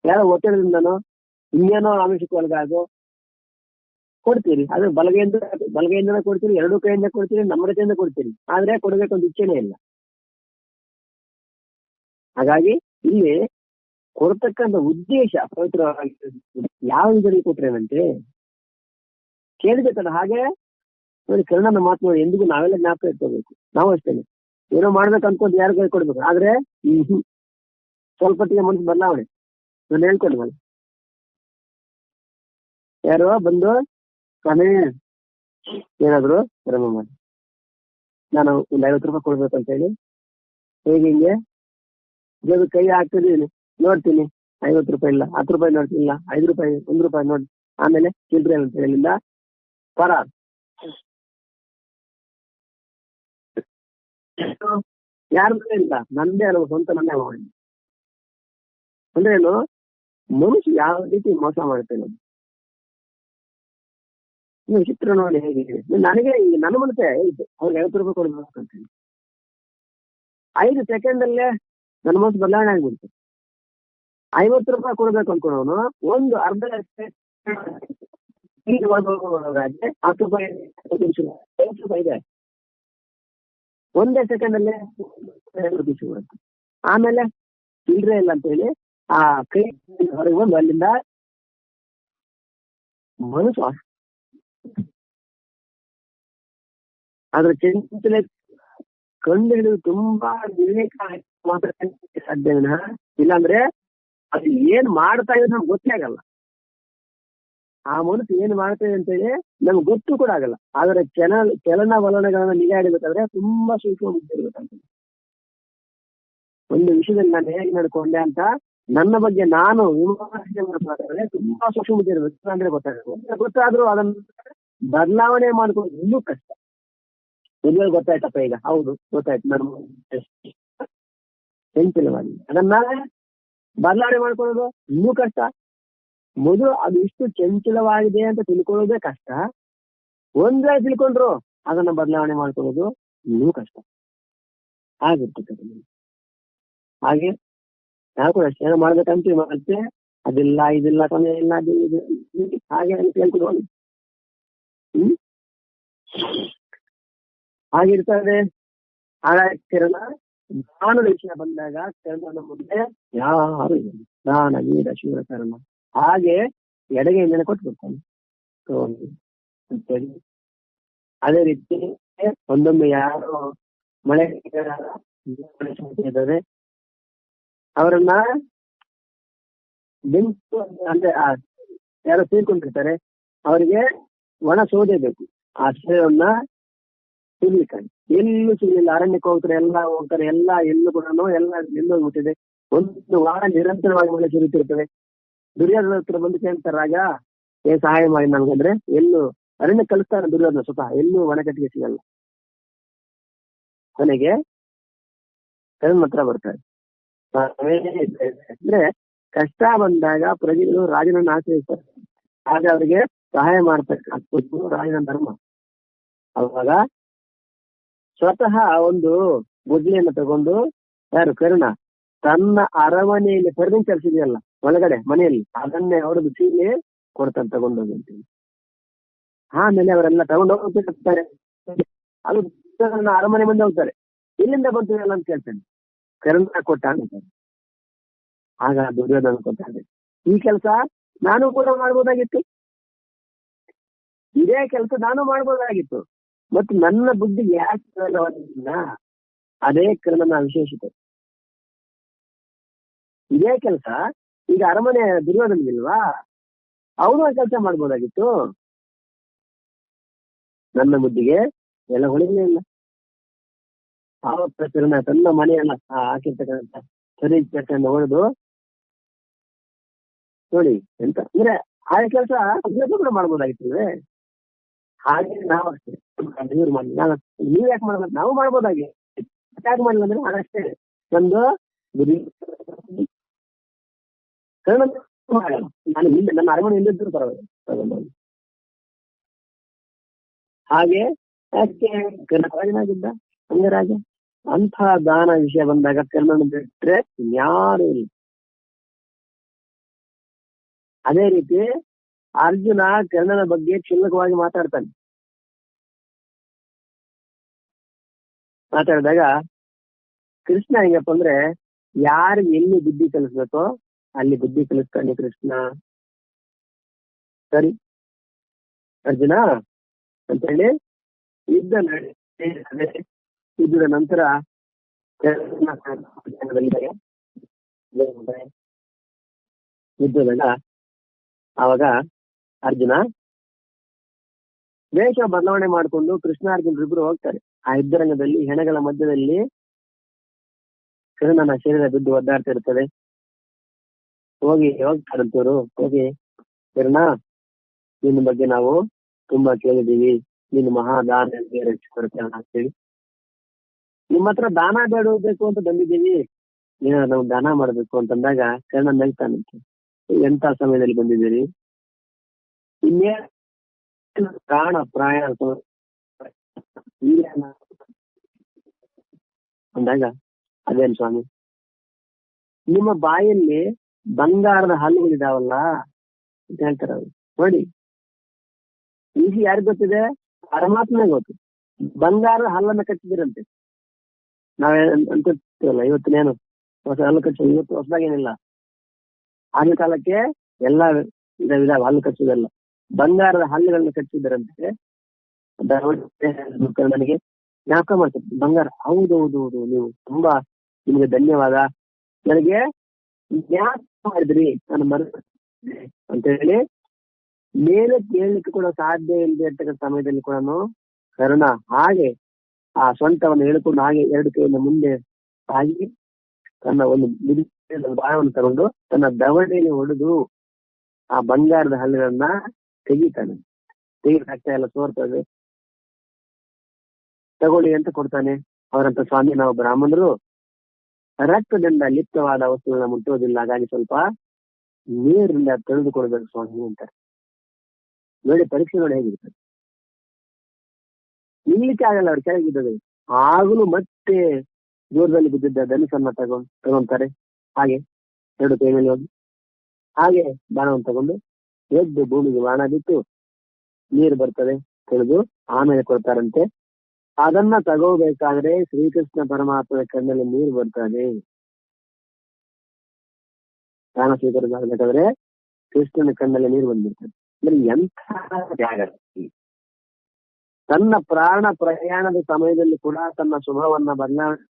ಯಾರೋ ಒತ್ತಡದಿಂದನೋ ಇನ್ನೇನೋ ಆಮಿಷಕ್ಕೆ ಒಳಗಾಗೋ ಕೊಡ್ತೀರಿ. ಅದು ಬಲಗೈಯಿಂದ ಕೊಡ್ತೀರಿ, ಎರಡೂ ಕೈಯಿಂದ ಕೊಡ್ತೀರಿ, ನಮ್ರತೆಯಿಂದ ಕೊಡ್ತೀರಿ, ಆದ್ರೆ ಕೊಡಬೇಕು ಅಂತ ಇಚ್ಛೆನೇ ಇಲ್ಲ. ಹಾಗಾಗಿ ಇಲ್ಲಿ ಕೊಡ್ತಕ್ಕಂಥ ಉದ್ದೇಶ ಪವಿತ್ರವಾಗಿ ಯಾವ ವಿಧದಲ್ಲಿ ಕೊಟ್ರೇನಂತೆ ಕೇಳಿಬೇಕಲ್ಲ. ಹಾಗೆ ನೋಡಿ, ಕರ್ಣನ ಮಾತು ನೋಡಿ ಎಂದಿಗೂ ನಾವೆಲ್ಲ ಜ್ಞಾಪಕ ಇಟ್ಕೋಬೇಕು. ನಾವು ಅಷ್ಟೇನೆ ಏನೋ ಮಾಡ್ಬೇಕು ಅನ್ಕೊಂಡು ಯಾರು ಕೈ ಕೊಡ್ಬೇಕು, ಆದ್ರೆ ಸ್ವಲ್ಪತ್ತಿಗೆ ಮನಸ್ಸು ಬದಲಾವಣೆ. ನಾನು ಹೇಳ್ಕೊಂಡ್ವಲ್ಲ, ಯಾರೋ ಬಂದು ಸ್ವಾಮಿ ಏನಾದ್ರು ಕರ್ಮ ಮಾಡಿ, ನಾನು ಒಂದು 50 ರೂಪಾಯಿ ಕೊಡ್ಬೇಕು ಅಂತ ಹೇಳಿ ಹೇಗೆ ಹಿಂಗೆ ಜೇಬು ಕೈ ಹಾಕ್ತಿದ್ದೀನಿ, ನೋಡ್ತೀನಿ 50 ರೂಪಾಯಿ ಇಲ್ಲ, 10 ರೂಪಾಯಿ ನೋಡ್ತೀನಿ, ಇಲ್ಲ 5 ರೂಪಾಯಿ 1 ರೂಪಾಯಿ ನೋಡಿ, ಆಮೇಲೆ ಚಿಲ್ಡ್ರೆ ಅಂತ ಹೇಳಿಲ್ಲ ಪರ. ಯಾರ ಇಲ್ಲ, ನಂದೇ ಅಲ್ಲ, ಸ್ವಂತ ನಂದೇ ಮಾಡಿ. ಅಂದ್ರೆ ಏನು, ಮನುಷ್ಯ ಯಾವ ರೀತಿ ಮೋಸ ಮಾಡ್ತೇನೆ ನೀವು ಚಿತ್ರ ನೋಡಿ ಹೇಗಿದೆ. ನನಗೆ ನನ್ನ ಮನಸ್ಸೇ ಹೇಳ್ತು ಅವ್ರಿಗೆ 50 ರೂಪಾಯಿ ಕೊಡ್ಬೇಕು ಅಂತ ಹೇಳಿ 5 ಸೆಕೆಂಡಲ್ಲೇ ನನ್ನ ಮನಸ್ಸು ಬದಲಾವಣೆ ಆಗ್ಬಿಡ್ತು. 50 ರೂಪಾಯಿ ಕೊಡ್ಬೇಕು ಅನ್ಕೊಂಡವನು ಒಂದು ಅರ್ಧ 10 ರೂಪಾಯಿ 50 ರೂಪಾಯಿ ಇದೆ, ಒಂದೇ ಸೆಕೆಂಡ್ ಅಲ್ಲೇ ಬರುತ್ತೆ. ಆಮೇಲೆ ಚಿಲ್ಲರೆ ಇಲ್ಲ ಅಂತ ಹೇಳಿ ಆ ಕೈ ಹೊರಗೆ ಬಂದು ಅಲ್ಲಿಂದ ಮನಸ್ಸು ಅದ್ರ ಚಿಂತನೆ ಕಂಡು ಹಿಡಿದು ತುಂಬಾ ವಿವೇಕ ಮಾತ್ರ ಸಾಧ್ಯ. ಇಲ್ಲಾಂದ್ರೆ ಅದು ಏನ್ ಮಾಡ್ತಾ ಇದೆ ನಮ್ಗೆ ಗೊತ್ತೇ ಆಗಲ್ಲ. ಆ ಮನಸ್ಸು ಏನ್ ಮಾಡ್ತಾ ಇದೆ ಅಂತೇಳಿ ನಮ್ಗೆ ಗೊತ್ತು ಕೂಡ ಆಗಲ್ಲ. ಆದ್ರೆ ಚಲನವಲನಗಳನ್ನ ನಿಗಾ ಇಡಬೇಕಾದ್ರೆ ತುಂಬಾ ಸೂಕ್ಷ್ಮ ಬುದ್ಧಿ ಇರ್ಬೇಕಂತ. ಒಂದು ವಿಷಯದಲ್ಲಿ ನಾನು ಹೇಗೆ ನಡ್ಕೊಂಡೆ ಅಂತ ನನ್ನ ಬಗ್ಗೆ ನಾನು ವಿಮರ್ಶೆ ಮಾಡಬೇಕಾದ್ರೆ ತುಂಬಾ ಸೂಕ್ಷ್ಮ ಬುದ್ಧಿ ಇರ್ಬೇಕು ಅಂದ್ರೆ ಗೊತ್ತಾಗಬೇಕು. ಗೊತ್ತಾದ್ರೂ ಅದನ್ನ ಬದಲಾವಣೆ ಮಾಡ್ಕೊಂಡು ಇನ್ನೂ ಕಷ್ಟ. ಮದುವೆ ಗೊತ್ತಾಯ್ತಪ್ಪ, ಈಗ ಹೌದು ಗೊತ್ತಾಯ್ತು, ನಾನು ಚಂಚಲವಾಗಿ ಅದನ್ನ ಬದಲಾವಣೆ ಮಾಡ್ಕೊಳ್ಳೋದು ಇನ್ನೂ ಕಷ್ಟ. ಮೊದಲು ಅದು ಇಷ್ಟು ಚಂಚಲವಾಗಿದೆ ಅಂತ ತಿಳ್ಕೊಳ್ಳೋದೇ ಕಷ್ಟ. ಒಂದೇ ತಿಳ್ಕೊಂಡ್ರು ಅದನ್ನ ಬದಲಾವಣೆ ಮಾಡ್ಕೊಳ್ಳೋದು ಇನ್ನೂ ಕಷ್ಟ ಆಗಿರ್ತಕ್ಕಂಥ. ಹಾಗೆ ನಾವು ಕೂಡ ಅಷ್ಟೇ ಮಾಡ್ಬೇಕಂತೀವಿ, ಮತ್ತೆ ಅದಿಲ್ಲ ಇದಿಲ್ಲ ಕೊನೆ ಇಲ್ಲ ಹಾಗೆ ಅಂತ ಹೇಳ್ಕೊಡುವ. ಹಾಗಿರ್ತದೆ. ಹಾಗಾಗಿ ಕಿರಣ ದಾನದ ವಿಷಯ ಬಂದಾಗ ಕಿರಣನ ಮುಂದೆ ಯಾರು ಇಲ್ಲ. ದಾನ ವೀರ ಶೂರ ಕರ್ಮ ಹಾಗೆ ಎಡಗೈಯಿಂದಲೇ ಕೊಟ್ಬಿಡ್ತಾನೆ ಅಂತೇಳಿ. ಅದೇ ರೀತಿ ಒಂದೊಮ್ಮೆ ಯಾರು ಮಳೆ ಇದ್ದಾರೆ ಅವರನ್ನ ಬೆಂಕು ಅಂದ್ರೆ ಯಾರೋ ತೀರ್ಕೊಂಡಿರ್ತಾರೆ, ಅವರಿಗೆ ಒಣ ಸೋದೆ ಬೇಕು. ಆ ಸೋದೆಯನ್ನ ಸಿಗ್ಲಿಕ್ಕೆ ಎಲ್ಲೂ ಸಿಗ್ಲಿಲ್ಲ. ಅರಣ್ಯಕ್ಕೆ ಹೋಗ್ತಾರೆ, ಎಲ್ಲ ಹೋಗ್ತಾರೆ, ಎಲ್ಲೂ ಕೂಡ ಎಲ್ಲ ನಿಲ್ಲೋಗ್ಬಿಟ್ಟಿದೆ. ಒಂದು ವಾರ ನಿರಂತರವಾಗಿ ಮಳೆ ಸುರಿತಿರ್ತದೆ. ದುರ್ಯೋಧನ ಹತ್ರ ಬಂದು ಕೇಳ್ತಾರೆ, ರಾಜ ಏನ್ ಸಹಾಯ ಮಾಡಿ ನಮ್ಗಂದ್ರೆ ಎಲ್ಲೂ ಅರಣ್ಯ ಕಲಿಸ್ತಾರೆ ದುರ್ಯೋಧನ ಸ್ವತಃ, ಎಲ್ಲೂ ಒಣಕಟ್ಟಿಗೆ ಸಿಗಲ್ಲ. ಕೊನೆಗೆ ಕರ್ಣ ಹತ್ರ ಬರ್ತಾರೆ. ಅಂದ್ರೆ ಕಷ್ಟ ಬಂದಾಗ ಪ್ರಜೆಗಳು ರಾಜನನ್ನು ಆಶ್ರಯಿಸ್ತಾರೆ, ಆಗ ಅವರಿಗೆ ಸಹಾಯ ಮಾಡ್ತಕ್ಕಂಥದ್ದು ರಾಜನ ಧರ್ಮ. ಅವಾಗ ಸ್ವತಃ ಒಂದು ಬುದ್ಧಿಯನ್ನು ತಗೊಂಡು ಯಾರು ಕರ್ಣ ತನ್ನ ಅರಮನೆಯಲ್ಲಿ ಫರ್ನಿಚರ್ಸ್ ಇದೆಯಲ್ಲ ಒಳಗಡೆ ಮನೆಯಲ್ಲಿ, ಅದನ್ನೇ ಅವ್ರದ್ದು ಚೀಲಿ ಕೊಡ್ತಾನೆ ತಗೊಂಡೋಗಿ ಅಂತೇಳಿ. ಆಮೇಲೆ ಅವರೆಲ್ಲ ತಗೊಂಡು ಹೋಗ್ತಾರೆ. ಅದು ಅರಮನೆ ಮುಂದೆ ಹೋಗ್ತಾರೆ. ಇಲ್ಲಿಂದ ಬಂತೀವಲ್ಲ ಅಂತ ಕೇಳ್ತಾನೆ. ಕರ್ಣ ಕೊಟ್ಟ ಅಂತಾರೆ. ಆಗ ದುರ್ಯೋಧನ ಕೊಟ್ಟಾಗ ಈ ಕೆಲಸ ನಾನು ಕೂಡ ಮಾಡ್ಬೋದಾಗಿತ್ತು, ಇದೇ ಕೆಲಸ ನಾನು ಮಾಡ್ಬೋದಾಗಿತ್ತು, ಮತ್ತು ನನ್ನ ಬುದ್ಧಿಗೆ ಯಾಕೆ ಅದೇ ಕರ್ಣನ ವಿಶೇಷತೆ. ಇದೇ ಕೆಲಸ ಈಗ ಅರಮನೆ ದುರ್ಯೋಧನಿಗಿಲ್ವಾ, ಅವನು ಆ ಕೆಲಸ ಮಾಡ್ಬೋದಾಗಿತ್ತು. ನನ್ನ ಬುದ್ಧಿಗೆ ಎಲ್ಲ ಹೊಳಿಲೇ ಇಲ್ಲ. ಆವತ್ತ ಕರ್ಣ ತನ್ನ ಮನೆಯಲ್ಲ ಹಾಕಿರ್ತಕ್ಕಂಥ ಸರಿ ಚಟ್ಟನ್ನು ಹೊಡೆದು ನೋಡಿ ಎಂತ ಅಂದ್ರೆ ಆ ಕೆಲಸ ಕೂಡ ಮಾಡ್ಬೋದಾಗಿತ್ತು. ಹಾಗೆ ನಾವು ಅಷ್ಟೇ ಇವ್ರು ಮಾಡಿ ನೀವ್ ಯಾಕೆ ಮಾಡ್ಬೋದು, ನಾವು ಮಾಡ್ಬೋದಾಗಿ ಯಾಕೆ ಮಾಡಿಲ್ಲ ಅಂದ್ರೆ ಅದಷ್ಟೇ ಒಂದು ನಾನು ಹಿಂದೆ ನನ್ನ ಅರಮನೆ ಇಲ್ಲಿದ್ರು ಪರವಾಗಿಲ್ಲ. ಹಾಗೆ ಯಾಕೆ ರಾಜನಾಗಿದ್ದ ಅಂಗರಾಜ. ಅಂಥ ದಾನ ವಿಷಯ ಬಂದಾಗ ಕರ್ಣನ ಬಿಟ್ರೆ ಯಾರು ಇಲ್ಲ. ಅದೇ ರೀತಿ ಅರ್ಜುನ ಕರ್ಣನ ಬಗ್ಗೆ ಕ್ಷುಲ್ಲಕವಾಗಿ ಮಾತಾಡಿದಾಗ ಕೃಷ್ಣ ಹೆಂಗಪ್ಪ ಅಂದ್ರೆ ಯಾರಿಗೆ ಎಲ್ಲಿ ಬುದ್ಧಿ ಕಲಿಸ್ಬೇಕೋ ಅಲ್ಲಿ ಬುದ್ಧಿ ಕಲಿಸ್ತಾನೆ ಕೃಷ್ಣ. ಸರಿ ಅರ್ಜುನ ಅಂತ ಹೇಳಿ ಯುದ್ಧದ ನಂತರ ಯುದ್ಧದಾಗ ಆವಾಗ ಅರ್ಜುನ ವೇಷ ಬದಲಾವಣೆ ಮಾಡಿಕೊಂಡು ಕೃಷ್ಣಾರ್ಜುನರಿಬ್ರು ಹೋಗ್ತಾರೆ. ಆ ಯುದ್ಧರಂಗದಲ್ಲಿ ಹೆಣಗಳ ಮಧ್ಯದಲ್ಲಿ ಕರ್ಣನ ಶರೀರ ಬಿದ್ದು ಒದ್ದಾಡ್ತಾ ಇರ್ತದೆ. ಹೋಗ್ತಾರಂತವ್ರು ಹೋಗಿ, ಕರ್ಣ ನಿನ್ನ ಬಗ್ಗೆ ನಾವು ತುಂಬಾ ಕೇಳಿದೀವಿ, ನಿನ್ನ ಮಹಾದಾನ ಅಂತೇಳಿ ನಿಮ್ಮ ಹತ್ರ ದಾನ ಬೇಡಬೇಕು ಅಂತ ಬಂದಿದ್ದೀವಿ, ನಾವು ದಾನ ಮಾಡ್ಬೇಕು ಅಂತಂದಾಗ ಕರ್ಣ ನಗ್ತಾನಂತೆ. ಎಂತ ಸಮಯದಲ್ಲಿ ಬಂದಿದ್ದೀರಿ, ಇನ್ನೇ ಪ್ರಾಣ ಪ್ರಾಯ ಅಂದಾಗ ಅದೇನು ಸ್ವಾಮಿ ನಿಮ್ಮ ಬಾಯಲ್ಲಿ ಬಂಗಾರದ ಹಲ್ಲುಗಳಿದಾವಲ್ಲ ಅಂತ ಹೇಳ್ತಾರೆ ಅವ್ರು. ನೋಡಿ ಈಸಿ ಯಾರಿಗ್ ಗೊತ್ತಿದೆ, ಪರಮಾತ್ಮನೇ ಗೊತ್ತು. ಬಂಗಾರದ ಹಲ್ಲನ್ನ ಕಟ್ಟಿದಿರಂತೆ. ನಾವೇ ಅಂತಿರ್ತೀವಲ್ಲ ಇವತ್ತಿನೇನು ಹೊಸ ಹಲ್ಲು ಕಚ್ಚೋದು, ಇವತ್ತು ಹೊಸದಾಗೇನಿಲ್ಲ. ಆಗಿನ ಕಾಲಕ್ಕೆ ಎಲ್ಲಾ ವಿಧ ಹಲ್ಲು ಕಚ್ಚೋದೆಲ್ಲ ಬಂಗಾರದ ಹಲ್ಲುಗಳನ್ನ ಕಟ್ಟಿದ್ದರಂತೆ. ನನಗೆ ಜ್ಞಾಪಕ ಮಾಡ್ತಾರೆ ಬಂಗಾರ. ಹೌದೌದು ನೀವು ತುಂಬಾ ನಿಮ್ಗೆ ಧನ್ಯವಾದ. ನನಗೆ ಯಾಕೆ ಮಾಡಿದ್ರಿ ನಾನು ಮರ ಅಂತ ಹೇಳಿ ಮೇಲೆ ಕೇಳಲಿಕ್ಕೆ ಕೂಡ ಸಾಧ್ಯ ಇಲ್ಲದೆ ಇರ್ತಕ್ಕಂಥ ಸಮಯದಲ್ಲಿ ಕೂಡ ಕರ್ಣ ಹಾಗೆ ಆ ಸೊಂಟವನ್ನು ಎಳ್ಕೊಂಡು ಹಾಗೆ ಎರಡು ಕೈಯಿಂದ ಮುಂದೆ ಸಾಗಿ ತನ್ನ ಒಂದು ಬಾಣವನ್ನು ತಗೊಂಡು ತನ್ನ ದವಡೆಯಲ್ಲಿ ಹೊಡೆದು ಆ ಬಂಗಾರದ ಹಲ್ಲುಗಳನ್ನ ತೆಗಿತಾನೆ. ತೆಗಿಲಿಕ್ಕೆ ಎಲ್ಲ ಸೋರ್ತದೆ. ತಗೊಳ್ಳಿ ಅಂತ ಕೊಡ್ತಾನೆ. ಅವರಂತ ಸ್ವಾಮಿ, ನಾವು ಬ್ರಾಹ್ಮಣರು ರಕ್ತದಿಂದ ಲಿಪ್ತವಾದ ವಸ್ತುಗಳನ್ನ ಮುಟ್ಟೋದಿಲ್ಲ, ಹಾಗಾಗಿ ಸ್ವಲ್ಪ ನೀರಿನಿಂದ ತೆಗೆದುಕೊಡ್ಬೇಕು ಸ್ವಾಮಿ ಅಂತಾರೆ. ನೋಡಿ ಪರೀಕ್ಷೆ ನೋಡಿ ಹೇಗಿರ್ತದೆ. ನಿಲ್ಲಿಕ್ಕೆ ಆಗಲ್ಲ, ಅವ್ರು ಕೆಳಗಿದ್ದದೆ. ಆಗಲೂ ಮತ್ತೆ ದೂರದಲ್ಲಿ ಬಿದ್ದಿದ್ದ ಧನುಸನ್ನ ತಗೊಂತಾರೆ. ಹಾಗೆ ಎರಡು ಕೈ ಮೇಲೆ ಹೋಗಿ ಹಾಗೆ ಬಾಣವನ್ನು ತಗೊಂಡು ಎದ್ದು ಭೂಮಿಗೆ ಬಾಣ ಬಿಟ್ಟು ನೀರು ಬರ್ತದೆ, ತೆಗೆದು ಆಮೇಲೆ ಕೊಡ್ತಾರಂತೆ. ಅದನ್ನ ತಗೋಬೇಕಾದ್ರೆ ಶ್ರೀಕೃಷ್ಣ ಪರಮಾತ್ಮನ ಕಣ್ಣಲ್ಲಿ ನೀರು ಬರ್ತದೆ. ಪ್ರಾಣ ಸ್ವೀಕಾರ ಮಾಡಬೇಕಾದ್ರೆ ಕೃಷ್ಣನ ಕಣ್ಣಲ್ಲಿ ನೀರು ಬಂದ್ಬಿಡ್ತದೆ. ಅಂದ್ರೆ ಎಂಥ ತ್ಯಾಗ! ತನ್ನ ಪ್ರಾಣ ಪ್ರಯಾಣದ ಸಮಯದಲ್ಲಿ ಕೂಡ ತನ್ನ ಶುಭವನ್ನ ಬದಲಾವಣೆ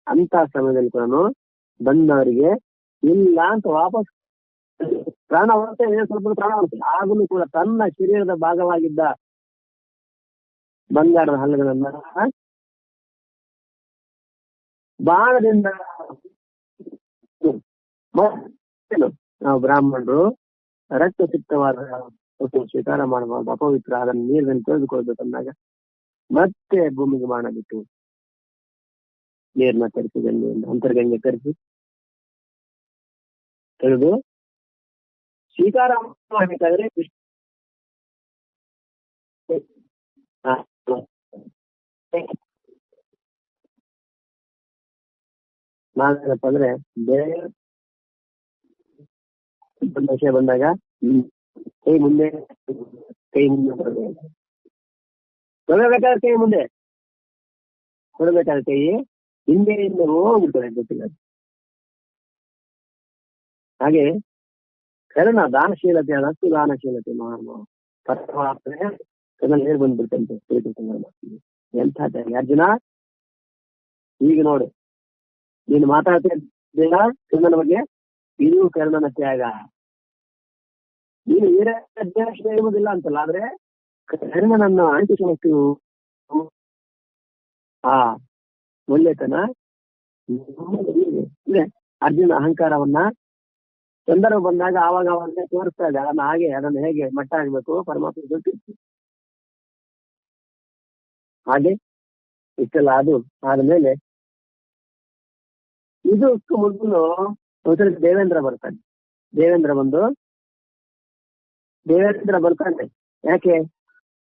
ಅಂತ ಸಮಯದಲ್ಲಿ ಕೂಡ ಬಂದವರಿಗೆ ಇಲ್ಲ ಅಂತ ವಾಪಸ್ ಪ್ರಾಣ ಬರುತ್ತೆ, ಸ್ವಲ್ಪ ಪ್ರಾಣ ಬರುತ್ತೆ. ಆಗಲೂ ಕೂಡ ತನ್ನ ಶರೀರದ ಭಾಗವಾಗಿದ್ದ ಬಂಗಾರದ ಹಲ್ಲುಗಳನ್ನ ಬಾಣದಿಂದ ನಾವು ಬ್ರಾಹ್ಮಣರು ರಕ್ತ ಸಿಕ್ತವಾದ ಸ್ವೀಕಾರ ಮಾಡಬಾರ್ದು, ಅಪವಿತ್ರ, ಅದನ್ನು ನೀರಿನಲ್ಲಿ ತೆಗೆದುಕೊಳ್ಬೇಕಂದಾಗ ಮತ್ತೆ ಭೂಮಿಗೆ ಬಾಣ ಬಿಟ್ಟು ನೀರನ್ನ ತರಿಸಿ ಗಂಗೆಯಿಂದ ಅಂತರ್ಗಂಗೆ ತರಿಸಿ ತೆಗೆದು ಸ್ವೀಕಾರ ಮಾಡಬೇಕಾದ್ರೆ ನಾವೇನಪ್ಪ ಅಂದ್ರೆ ಬೇರೆ ವಿಷಯ ಬಂದಾಗ ಕೈ ಮುಂದೆ ಕೊಡಬೇಕಾದ್ರೆ ಕೈ ಮುಂದೆ ಕೊಡಬೇಕಾದ್ರೆ ಕೈ ಹಿಂದೆಯಿಂದ ಹೋಗ್ಬಿಡ್ತಾರೆ, ಗೊತ್ತಿಲ್ಲ. ಹಾಗೆ ಕರ್ಣ ದಾನಶೀಲತೆ, ಅದಷ್ಟು ದಾನಶೀಲತೆ ಮಹಾನುಭಾವ. ಪರಮಾತ್ಮನೇ ಕಣ್ಣಲ್ಲಿ ನೀರು ಬಂದ್ಬಿಡ್ತಂತೆ ಶ್ರೀಕೃಷ್ಣ. ಎಂಥ ಅರ್ಜುನ, ಈಗ ನೋಡು ನೀನು ಮಾತಾಡ್ತಿದ್ದೀರ ಕರ್ಣನ ಬಗ್ಗೆ, ಇದು ಕರ್ಣನ ತ್ಯಾಗ. ನೀನು ಇರುವುದಿಲ್ಲ ಅಂತಲ್ಲ, ಆದ್ರೆ ಕರ್ಣನನ್ನು ಅಂಟಿಸುವಷ್ಟು ಆ ಒಳ್ಳೆತನ ಇದೆ. ಅರ್ಜುನ ಅಹಂಕಾರವನ್ನ ಸಂದರ್ಭ ಬಂದಾಗ ಆವಾಗ ಅವಾಗ ತೋರಿಸ್ತಾ ಇದೆ. ಅದನ್ನು ಹೇಗೆ ಮಟ್ಟ ಆಗ್ಬೇಕು ಪರಮಾತ್ಮ ಗೊತ್ತಿತ್ತು. ಹಾಗೆ ಇಷ್ಟೆಲ್ಲ ಅದು ಆದ್ಮೇಲೆ ಇದಕ್ಕೂ ಮೊದಲು ಒಂದ್ಸರಿ ದೇವೇಂದ್ರ ಬರ್ತಾನೆ. ದೇವೇಂದ್ರ ಬರ್ತಾನೆ. ಯಾಕೆ?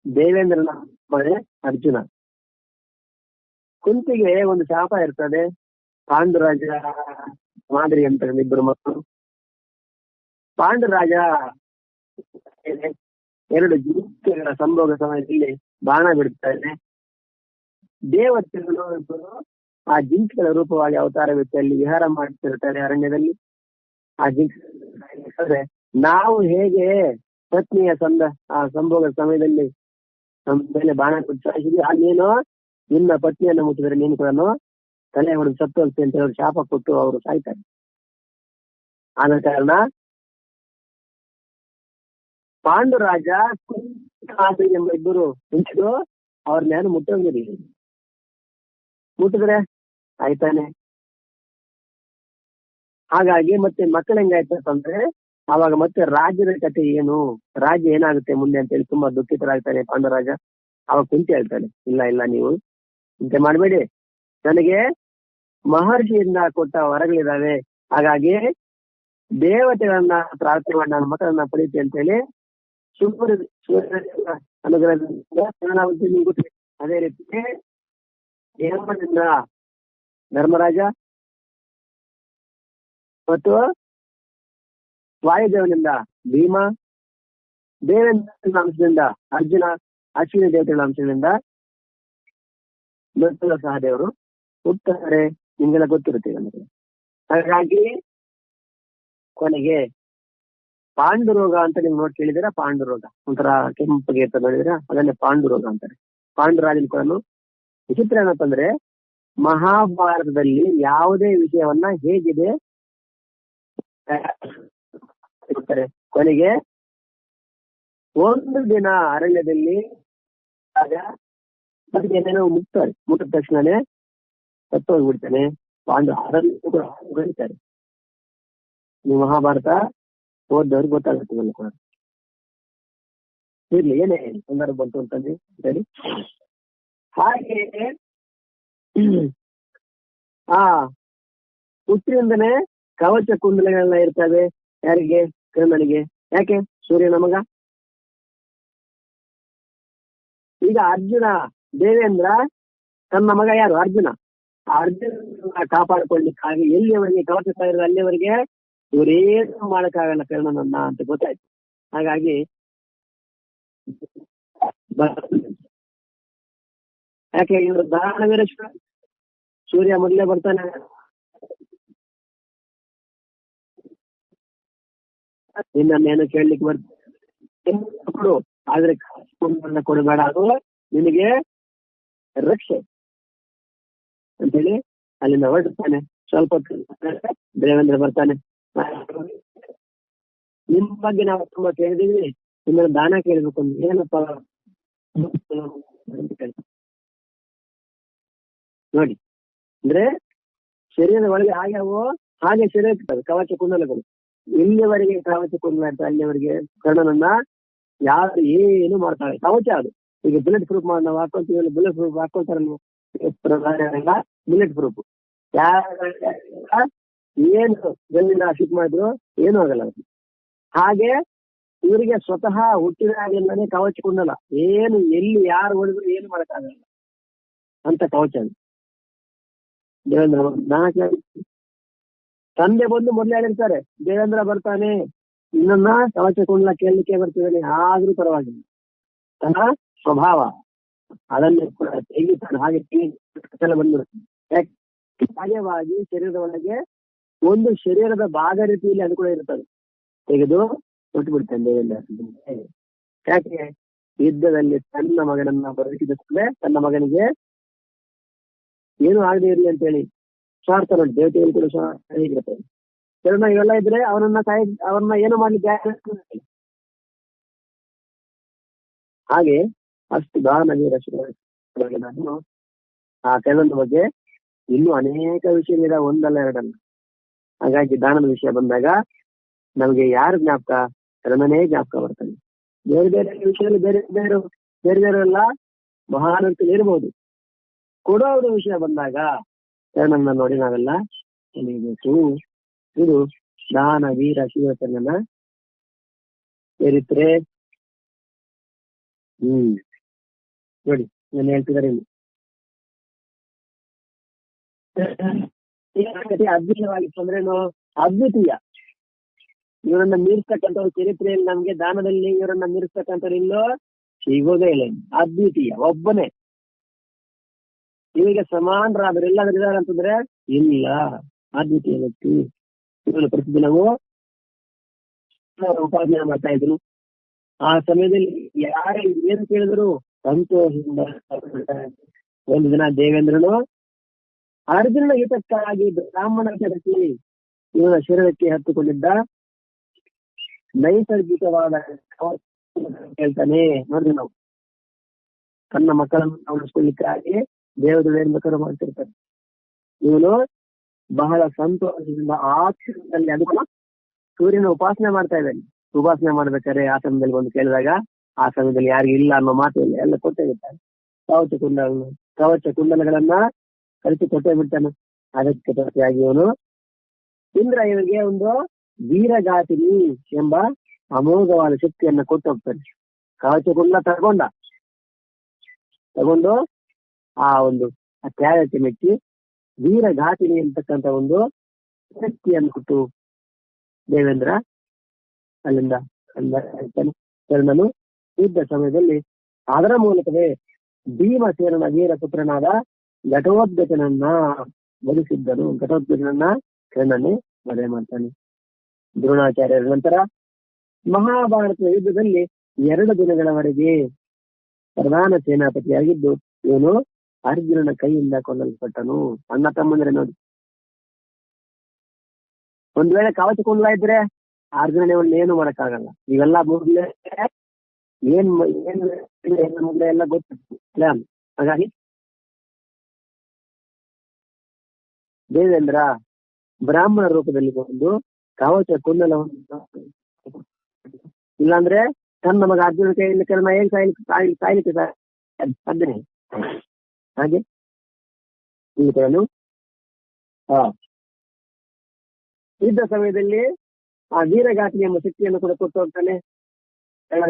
ದೇವೇಂದ್ರನ ಮನೆ ಅರ್ಜುನ. ಕುಂತಿಗೆ ಒಂದು ಶಾಪ ಇರ್ತದೆ. ಪಾಂಡುರಾಜ ಮಾದರಿ ಅಂತ ಇಬ್ಬರು ಮಕ್ಕಳು. ಪಾಂಡುರಾಜ ಎರಡು ಜಿಂಕೆಗಳ ಸಂಭೋಗ ಸಮಯದಲ್ಲಿ ಬಾಣ ಬಿಡ್ತಾನೆ. ದೇವತೆಗಳು ಆ ಜಿಂಕೆಗಳ ರೂಪವಾಗಿ ಅವತಾರವಿತ್ತು ಅಲ್ಲಿ ವಿಹಾರ ಮಾಡ್ತಿರ್ತಾರೆ ಅರಣ್ಯದಲ್ಲಿ. ಆ ಜಿಂಕೆ ನಾವು ಹೇಗೆ ಪತ್ನಿಯ ಆ ಸಂಭೋಗ ಸಮಯದಲ್ಲಿ ನಮ್ಮ ಮೇಲೆ ಬಾಣ ಬಿಡ್ತಾಯಿದ್ವಿ, ಹಾಗೇನೋ ನಿನ್ನ ಪತ್ನಿಯನ್ನ ಮುಟ್ಟಿದ್ರೆ ನೀನು ಕೂಡ ತಲೆ ಹೊಡೆದು ಸತ್ತು ಅಂತ ಹೇಳಿ ಶಾಪ ಕೊಟ್ಟು ಅವರು ಸಾಯ್ತಾರೆ. ಆದ ಕಾರಣ ಪಾಂಡುರಾಜ ಎಂಬ ಇಬ್ಬರು ನಿಂತಿದ್ದು ಅವ್ರನ್ನೇನು ಮುಟ್ಟಿದ್ರೆ ಆಯ್ತಾನೆ. ಹಾಗಾಗಿ ಮತ್ತೆ ಮಕ್ಕಳು ಹೆಂಗಾಯ್ತಂದ್ರೆ ಅವಾಗ ಮತ್ತೆ ರಾಜ್ಯದ ಕಥೆ ಏನು, ರಾಜ್ಯ ಏನಾಗುತ್ತೆ ಮುಂದೆ ಅಂತ ಹೇಳಿ ತುಂಬಾ ದುಃಖಿತರಾಗ್ತಾನೆ ಪಾಂಡುರಾಜ. ಅವಾಗ ಕುಂತಿ ಹೇಳ್ತಾನೆ, ಇಲ್ಲ ನೀವು ಚಿಂತೆ ಮಾಡಬೇಡಿ, ನನಗೆ ಮಹರ್ಷಿಯಿಂದ ಕೊಟ್ಟ ವರಗಳಿದಾವೆ, ಹಾಗಾಗಿ ದೇವತೆಗಳನ್ನ ಪ್ರಾರ್ಥನೆ ಮಾಡಿ ನನ್ನ ಮಕ್ಕಳನ್ನ ಪಡೀತಿ ಅಂತ ಹೇಳಿ ಸೂರ್ಯ ಅನುಗ್ರಹದಿಂದ ಅದೇ ರೀತಿ ಹೇಮದಿಂದ ಧರ್ಮರಾಜ ಮತ್ತು ವಾಯುದೇವನಿಂದ ಭೀಮ, ದೇವೇಂದ್ರ ಅಂಶದಿಂದ ಅರ್ಜುನ, ಅಶ್ವಿನಿ ದೇವತೆಗಳ ಅಂಶದಿಂದ ಮೃತ್ಯುಲ ಸಹದೇವರು ಹುಟ್ಟುತ್ತಾರೆ. ನಿಮ್ಗೆಲ್ಲ ಗೊತ್ತಿರುತ್ತೆ ನಮಗೆ. ಹಾಗಾಗಿ ಕೊನೆಗೆ ಪಾಂಡುರೋಗ ಅಂತ ನೀವು ನೋಡಿ ಕೇಳಿದಿರ. ಪಾಂಡುರೋಗ ಒಂಥರ ಕೆಂಪಗೆ ಇರ್ತದೆ, ನೋಡಿದಿರ, ಅದನ್ನೇ ಪಾಂಡುರೋಗ ಅಂತಾರೆ. ಪಾಂಡುರಾಜನ ಕೂಡ ವಿಚಿತ್ರ ಏನಪ್ಪ ಅಂದ್ರೆ ಮಹಾಭಾರತದಲ್ಲಿ ಯಾವುದೇ ವಿಷಯವನ್ನ ಹೇಗಿದೆ ಕೊನೆಗೆ ಒಂದು ದಿನ ಅರಣ್ಯದಲ್ಲಿ ಆಗ ಏನೇನೋ ಮುಟ್ಟಿದ ತಕ್ಷಣನೇ ಸತ್ತು ಹೋಗ್ಬಿಡ್ತಾನೆ. ಅದನ್ನು ಕೂಡ ಬರೀತಾರೆ. ನೀವು ಮಹಾಭಾರತ ಓದೋರು ಗೊತ್ತಾಗುತ್ತಲ್ಲ ಕೂಡ. ಇರ್ಲಿ, ಏನೇ ಸಂದರ್ಭ ಬಂತು ಅಂತಂದ್ರೆ ಸರಿ. ಹಾಗೆ ಆ ಹುಟ್ಟಿನಿಂದನೇ ಕವಚ ಕುಂಡಲಗಳೆಲ್ಲ ಇರ್ತವೆ. ಯಾರಿಗೆ? ಕರ್ಣನಿಗೆ. ಯಾಕೆ? ಸೂರ್ಯನ ಮಗ. ಈಗ ಅರ್ಜುನ, ದೇವೇಂದ್ರ ತನ್ನ ಮಗ ಯಾರು? ಅರ್ಜುನ. ಅರ್ಜುನ ಕಾಪಾಡಿಕೊಳ್ಳಿಕ್ಕಾಗಿ ಎಲ್ಲಿಯವರೆಗೆ ಕವಚ ಇರೋದು ಅಲ್ಲಿಯವರೆಗೆ ಇವರೇನು ಮಾಡಕ್ಕಾಗಲ್ಲ ಕರ್ಣನನ್ನ ಅಂತ ಗೊತ್ತಾಯ್ತು. ಹಾಗಾಗಿ ಯಾಕೆ ಇವರು ದಾನವೀರೇಶ್ವರ ಸೂರ್ಯ ಮೊದಲೇ ಬರ್ತಾನೆ. ನಿನ್ನೇನು ಕೇಳಲಿಕ್ಕೆ ಕೊಡು, ಆದ್ರೆ ಕೊಡಬೇಡ, ಅದು ನಿನಗೆ ರಕ್ಷೆ ಅಂತೇಳಿ ಅಲ್ಲಿಂದ ಹೊರಡ್ತಾನೆ. ಸ್ವಲ್ಪ ದೇವೇಂದ್ರ ಬರ್ತಾನೆ. ನಿಮ್ ಬಗ್ಗೆ ನಾವು ತುಂಬಾ ಕೇಳಿದೀವಿ, ನಿಮ್ಮನ್ನ ದಾನ ಕೇಳಬೇಕು ಅಂತ. ಏನಪ್ಪ ನೋಡಿ, ಅಂದ್ರೆ ಶರೀರದ ಒಳಗೆ ಆಗ್ಯಾವೋ ಹಾಗೆ ಶರೀರ ಇರ್ತವೆ ಕವಚ ಕುಂಡಲಗಳು. ಇಲ್ಲಿವರೆಗೆ ಕವಚ ಕುಂಡಲ ಇರ್ತವೆ ಅಲ್ಲಿವರೆಗೆ ಕರ್ಣನನ್ನ ಯಾರು ಏನು ಮಾಡ್ತಾರೆ. ಕವಚ ಅದು. ಈಗ ಬುಲೆಟ್ ಪ್ರೂಫ್ ನಾವು ಹಾಕೊಂತೀವಿ, ಬುಲೆಟ್ ಪ್ರೂಫ್ ಹಾಕೊಳ್ತಾರಲ್ವ, ಬುಲೆಟ್ ಪ್ರೂಫ್. ಏನು ಗಲ್ಲಿಂದ ಶಿಪ್ ಮಾಡಿದ್ರು ಏನೂ ಆಗಲ್ಲ. ಹಾಗೆ ಇವರಿಗೆ ಸ್ವತಃ ಹುಟ್ಟಿದಾಗಿಂದಾನೇ ಕವಚ ಕುಂಡಲ. ಏನು ಎಲ್ಲಿ ಯಾರು ಹೊಡೆದ್ರು ಏನು ಮಾಡಕ್ಕಾಗಲ್ಲ ಅಂತ ಕವಚ. ದೇವೇಂದ್ರ ತಂದೆ ಬಂದು ಮೊದಲೇ ಹೇಳಿರ್ತಾರೆ, ದೇವೇಂದ್ರ ಬರ್ತಾನೆ, ಇನ್ನನ್ನ ಕವಚ ಕುಂಡಲ ಕೇಳಲಿಕ್ಕೆ ಬರ್ತಿದ್ದಾನೆ, ಆದ್ರೂ ಪರವಾಗಿಲ್ಲ. ತನ್ನ ಸ್ವಭಾವ ಅದನ್ನೇ ಕೂಡ ತೆಗಿತಾನೆ. ಹಾಗೆ ಬಂದ್ಬಿಡುತ್ತೆ. ಸಹಜವಾಗಿ ಶರೀರದ ಒಳಗೆ ಒಂದು ಶರೀರದ ಭಾಗ ರೀತಿಯಲ್ಲಿ ಅದು ಕೂಡ ಇರ್ತದೆ. ತೆಗೆದು ಕೊಟ್ಟುಬಿಡ್ತಾನೆ ದೇವೇಂದ್ರ. ಯಾಕೆ? ಯುದ್ಧದಲ್ಲಿ ತನ್ನ ಮಗನನ್ನ ಬದುಕಿದ ತನ್ನ ಮಗನಿಗೆ ಏನು ಆಗದೆ ಇರಲಿ ಅಂತ ಹೇಳಿ ಸ್ವಾರ್ಥ. ನೋಡಿ, ದೇವತೆಗಳು ಕೂಡ ಸ್ವಾರ್ಥ ಹೇಗಿರ್ತದೆ. ಕರ್ಣ ಇವೆಲ್ಲ ಇದ್ರೆ ಅವರನ್ನ ಏನು ಮಾಡ್ಲಿಕ್ಕೆ. ಹಾಗೆ ಅಷ್ಟು ದಾನವೀರ ನಾನು ಆ ಕರ್ಣನ ಬಗ್ಗೆ ಇನ್ನೂ ಅನೇಕ ವಿಷಯಗಳಿದೆ, ಒಂದಲ್ಲ ಎರಡಲ್ಲ. ಹಾಗಾಗಿ ದಾನದ ವಿಷಯ ಬಂದಾಗ ನಮಗೆ ಯಾರು ಜ್ಞಾಪಕ? ಕರ್ಣನೇ ಜ್ಞಾಪಕ ಬರ್ತಾನೆ. ಬೇರೆ ಬೇರೆ ವಿಷಯದಲ್ಲಿ ಬೇರೆ ಬೇರೆ ಎಲ್ಲ ಮಹಾನಂತಲ್ಲಿ ಇರ್ಬೋದು. ಕೊಡೋದು ವಿಷಯ ಬಂದಾಗ ಕರ್ಣನ ನೋಡಿ ನಾವೆಲ್ಲ ಕಲಿಯಬೇಕು. ಇದು ದಾನವೀರ ಶಿವಕರ್ಣನ ಚರಿತ್ರೆ. ನೋಡಿ ನಾನು ಹೇಳ್ತಿದ್ದಾರೆ ಇಲ್ಲಿ ಅದ್ಭುತವಾಗಿತ್ತು ಅಂದ್ರೇನು? ಅದ್ವಿತೀಯ. ಇವರನ್ನ ಮೀರಿಸ್ತಕ್ಕಂಥವ್ರ ಚರಿತ್ರೆಯಲ್ಲಿ ನಮ್ಗೆ ದಾನದಲ್ಲಿ ಇವರನ್ನ ಮೀರಿಸ್ತಕ್ಕಂಥವ್ರು ಇಲ್ಲೋ ಸಿಗೋದೇ ಇಲ್ಲ. ಅದ್ವಿತೀಯ, ಒಬ್ಬನೇ. ಇವರಿಗೆ ಸಮಾನರಾದ್ರೆ ಎಲ್ಲಾದ್ರೂ ಇದಾರೆ ಅಂತಂದ್ರೆ ಇಲ್ಲ. ಅದ್ವಿತೀಯ ವ್ಯಕ್ತಿ. ಇವನು ಪ್ರತಿದಿನವೂ ಉಪಾಸನೆ ಮಾಡ್ತಾ ಇದ್ರು. ಆ ಸಮಯದಲ್ಲಿ ಯಾರೇ ಏನು ಕೇಳಿದ್ರು ಸಂತೋಷದಿಂದ. ಒಂದು ದಿನ ದೇವೇಂದ್ರನು ಅರ್ಜುನ ಹಿತಕ್ಕಾಗಿ ಬ್ರಾಹ್ಮಣ ಕರೆಸಿ ಇವನ ಶರೀರಕ್ಕೆ ಹತ್ತುಕೊಂಡಿದ್ದ ನೈಸರ್ಗಿಕವಾದ ಹೇಳ್ತಾನೆ. ನೋಡ್ರಿ, ನಾವು ತನ್ನ ಮಕ್ಕಳನ್ನು ಉಳಿಸ್ಕೊಳ್ಳಿಕ್ಕಾಗಿ ದೇವದೇವರು ಮಾಡ್ತಿರ್ತಾರೆ. ಇವನು ಬಹಳ ಸಂತೋಷದಿಂದ ಆಕ್ಷಣದಲ್ಲಿ ಅದು ಸೂರ್ಯನ ಉಪಾಸನೆ ಮಾಡ್ತಾ ಇದ್ದಾನೆ. ಉಪಾಸನೆ ಮಾಡ್ಬೇಕಾದ್ರೆ ಆ ಸಮಯದಲ್ಲಿ ಬಂದು ಕೇಳಿದಾಗ ಆ ಸಮಯದಲ್ಲಿ ಯಾರಿಗೂ ಇಲ್ಲ ಅನ್ನೋ ಮಾತು ಇಲ್ಲ, ಎಲ್ಲ ಕೊಟ್ಟೇ ಬಿಡ್ತಾನೆ. ಕವಚ ಕುಂಡಲಗಳನ್ನ ಕಲಿತು ಕೊಟ್ಟೇ ಬಿಡ್ತಾನೆ. ಅದಕ್ಕೆ ಪ್ರತಿಯಾಗಿ ಇವನು ಇಂದ್ರ ಇವರಿಗೆ ಒಂದು ವೀರಗಾತಿನಿ ಎಂಬ ಅಮೋಘವಾದ ಶಕ್ತಿಯನ್ನ ಕೊಟ್ಟು ಹೋಗ್ತಾನೆ. ಕವಚ ಕುಂಡಲ ತಗೊಂಡು ಆ ಒಂದು ತ್ಯಾಗಕ್ಕೆ ಮೆಚ್ಚಿ ವೀರಘಾತಿನಿ ಅಂತಕ್ಕಂಥ ಒಂದು ಶಕ್ತಿಯನ್ನು ಕೊಟ್ಟು ದೇವೇಂದ್ರ ಅಲ್ಲಿಂದ ಕರ್ಣನು ಯುದ್ಧ ಸಮಯದಲ್ಲಿ ಅದರ ಮೂಲಕವೇ ಭೀಮಸೇನನ ವೀರ ಪುತ್ರನಾದ ಘಟೋದ್ಗಜನನ್ನ ವಧಿಸಿದ್ದನು. ಘಟೋದ್ಗಜನನ್ನ ಕರ್ಣನೇ ಮದುವೆ ಮಾಡ್ತಾನೆ. ದ್ರೋಣಾಚಾರ್ಯರ ನಂತರ ಮಹಾಭಾರತ ಯುದ್ಧದಲ್ಲಿ 2 ದಿನಗಳವರೆಗೆ ಪ್ರಧಾನ ಸೇನಾಪತಿಯಾಗಿದ್ದು ಇವನು ಅರ್ಜುನನ ಕೈಯಿಂದ ಕೊಲ್ಲಲ್ಪಟ್ಟನು. ಅಣ್ಣ ತಮ್ಮಂದ್ರೆ ನೋಡಿ, ಒಂದ್ ವೇಳೆ ಕವಚ ಕುಂಡ್ಲ ಇದ್ರೆ ಅರ್ಜುನನೇ ಏನು ಮಾಡಕ್ಕಾಗಲ್ಲ. ಇವೆಲ್ಲ ಮೊದ್ಲೇ ಏನ್ ಮೊದ್ಲೇ ಎಲ್ಲ ಗೊತ್ತಿತ್ತು ಪ್ಲಾನ್. ಹಾಗಾಗಿ ದೇವೇಂದ್ರ ಬ್ರಾಹ್ಮಣ ರೂಪದಲ್ಲಿ ಬಂದು ಕವಚ ಕುಂಡಲವನ್ನು, ಇಲ್ಲಾಂದ್ರೆ ತನ್ನ ಮಗ ಅರ್ಜುನ ಕೈಯಲ್ಲಿ ಕರ್ಮ ಏನ್ ಸಾಯ್ಲಿಕ್ಕೆ ಸಾಧ್ಯನೇ. ಹಾಗೆ ಯುದ್ಧ ಸಮಯದಲ್ಲಿ ಆ ವೀರಗಾತಿ ಎಂಬ ಶಕ್ತಿಯನ್ನು ಕೂಡ ಕೊಟ್ಟು ಹೋಗ್ತಾನೆ.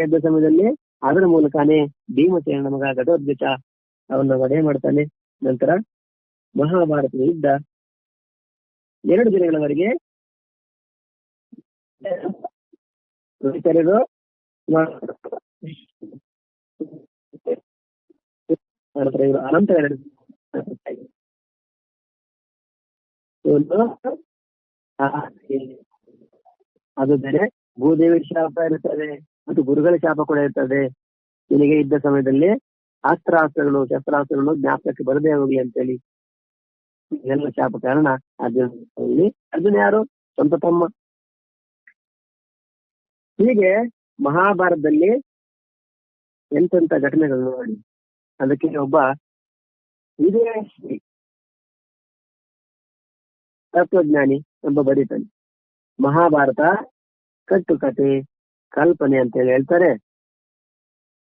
ಯುದ್ಧ ಸಮಯದಲ್ಲಿ ಅದರ ಮೂಲಕನೇ ಭೀಮಸೇನ ಮಗ ಘಟೋತ್ಕಚ ಅವನ್ನ ವಧೆ ಮಾಡ್ತಾನೆ. ನಂತರ ಮಹಾಭಾರತದ ಯುದ್ಧ 2 ದಿನಗಳವರೆಗೆ ಅನಂತರ 2 ಅದು ಬೇರೆ ಭೂದೇವಿ ಶಾಪ ಇರುತ್ತದೆ ಮತ್ತು ಗುರುಗಳ ಶಾಪ ಕೂಡ ಇರ್ತದೆ. ನಿನಗೆ ಯುದ್ಧ ಸಮಯದಲ್ಲಿ ಶಸ್ತ್ರಾಸ್ತ್ರಗಳು ಜ್ಞಾಪಕಕ್ಕೆ ಬರದೇ ಹೋಗ್ಲಿ ಅಂತೇಳಿ ಇದೆಲ್ಲ ಶಾಪ ಕಾರಣ. ಅರ್ಜುನ ಯಾರು? ಸ್ವಂತ ತಮ್ಮ. ಹೀಗೆ ಮಹಾಭಾರತದಲ್ಲಿ ಎಂತೆಂತ ಘಟನೆಗಳು ನೋಡಿ. ಅದಕ್ಕೆ ಒಬ್ಬ ವಿದೇಶಿ ತತ್ವಜ್ಞಾನಿ ಎಂಬ ಬರೀತಾನೆ, ಮಹಾಭಾರತ ಕಟ್ಟುಕತೆ ಕಲ್ಪನೆ ಅಂತ ಹೇಳಿ ಹೇಳ್ತಾರೆ.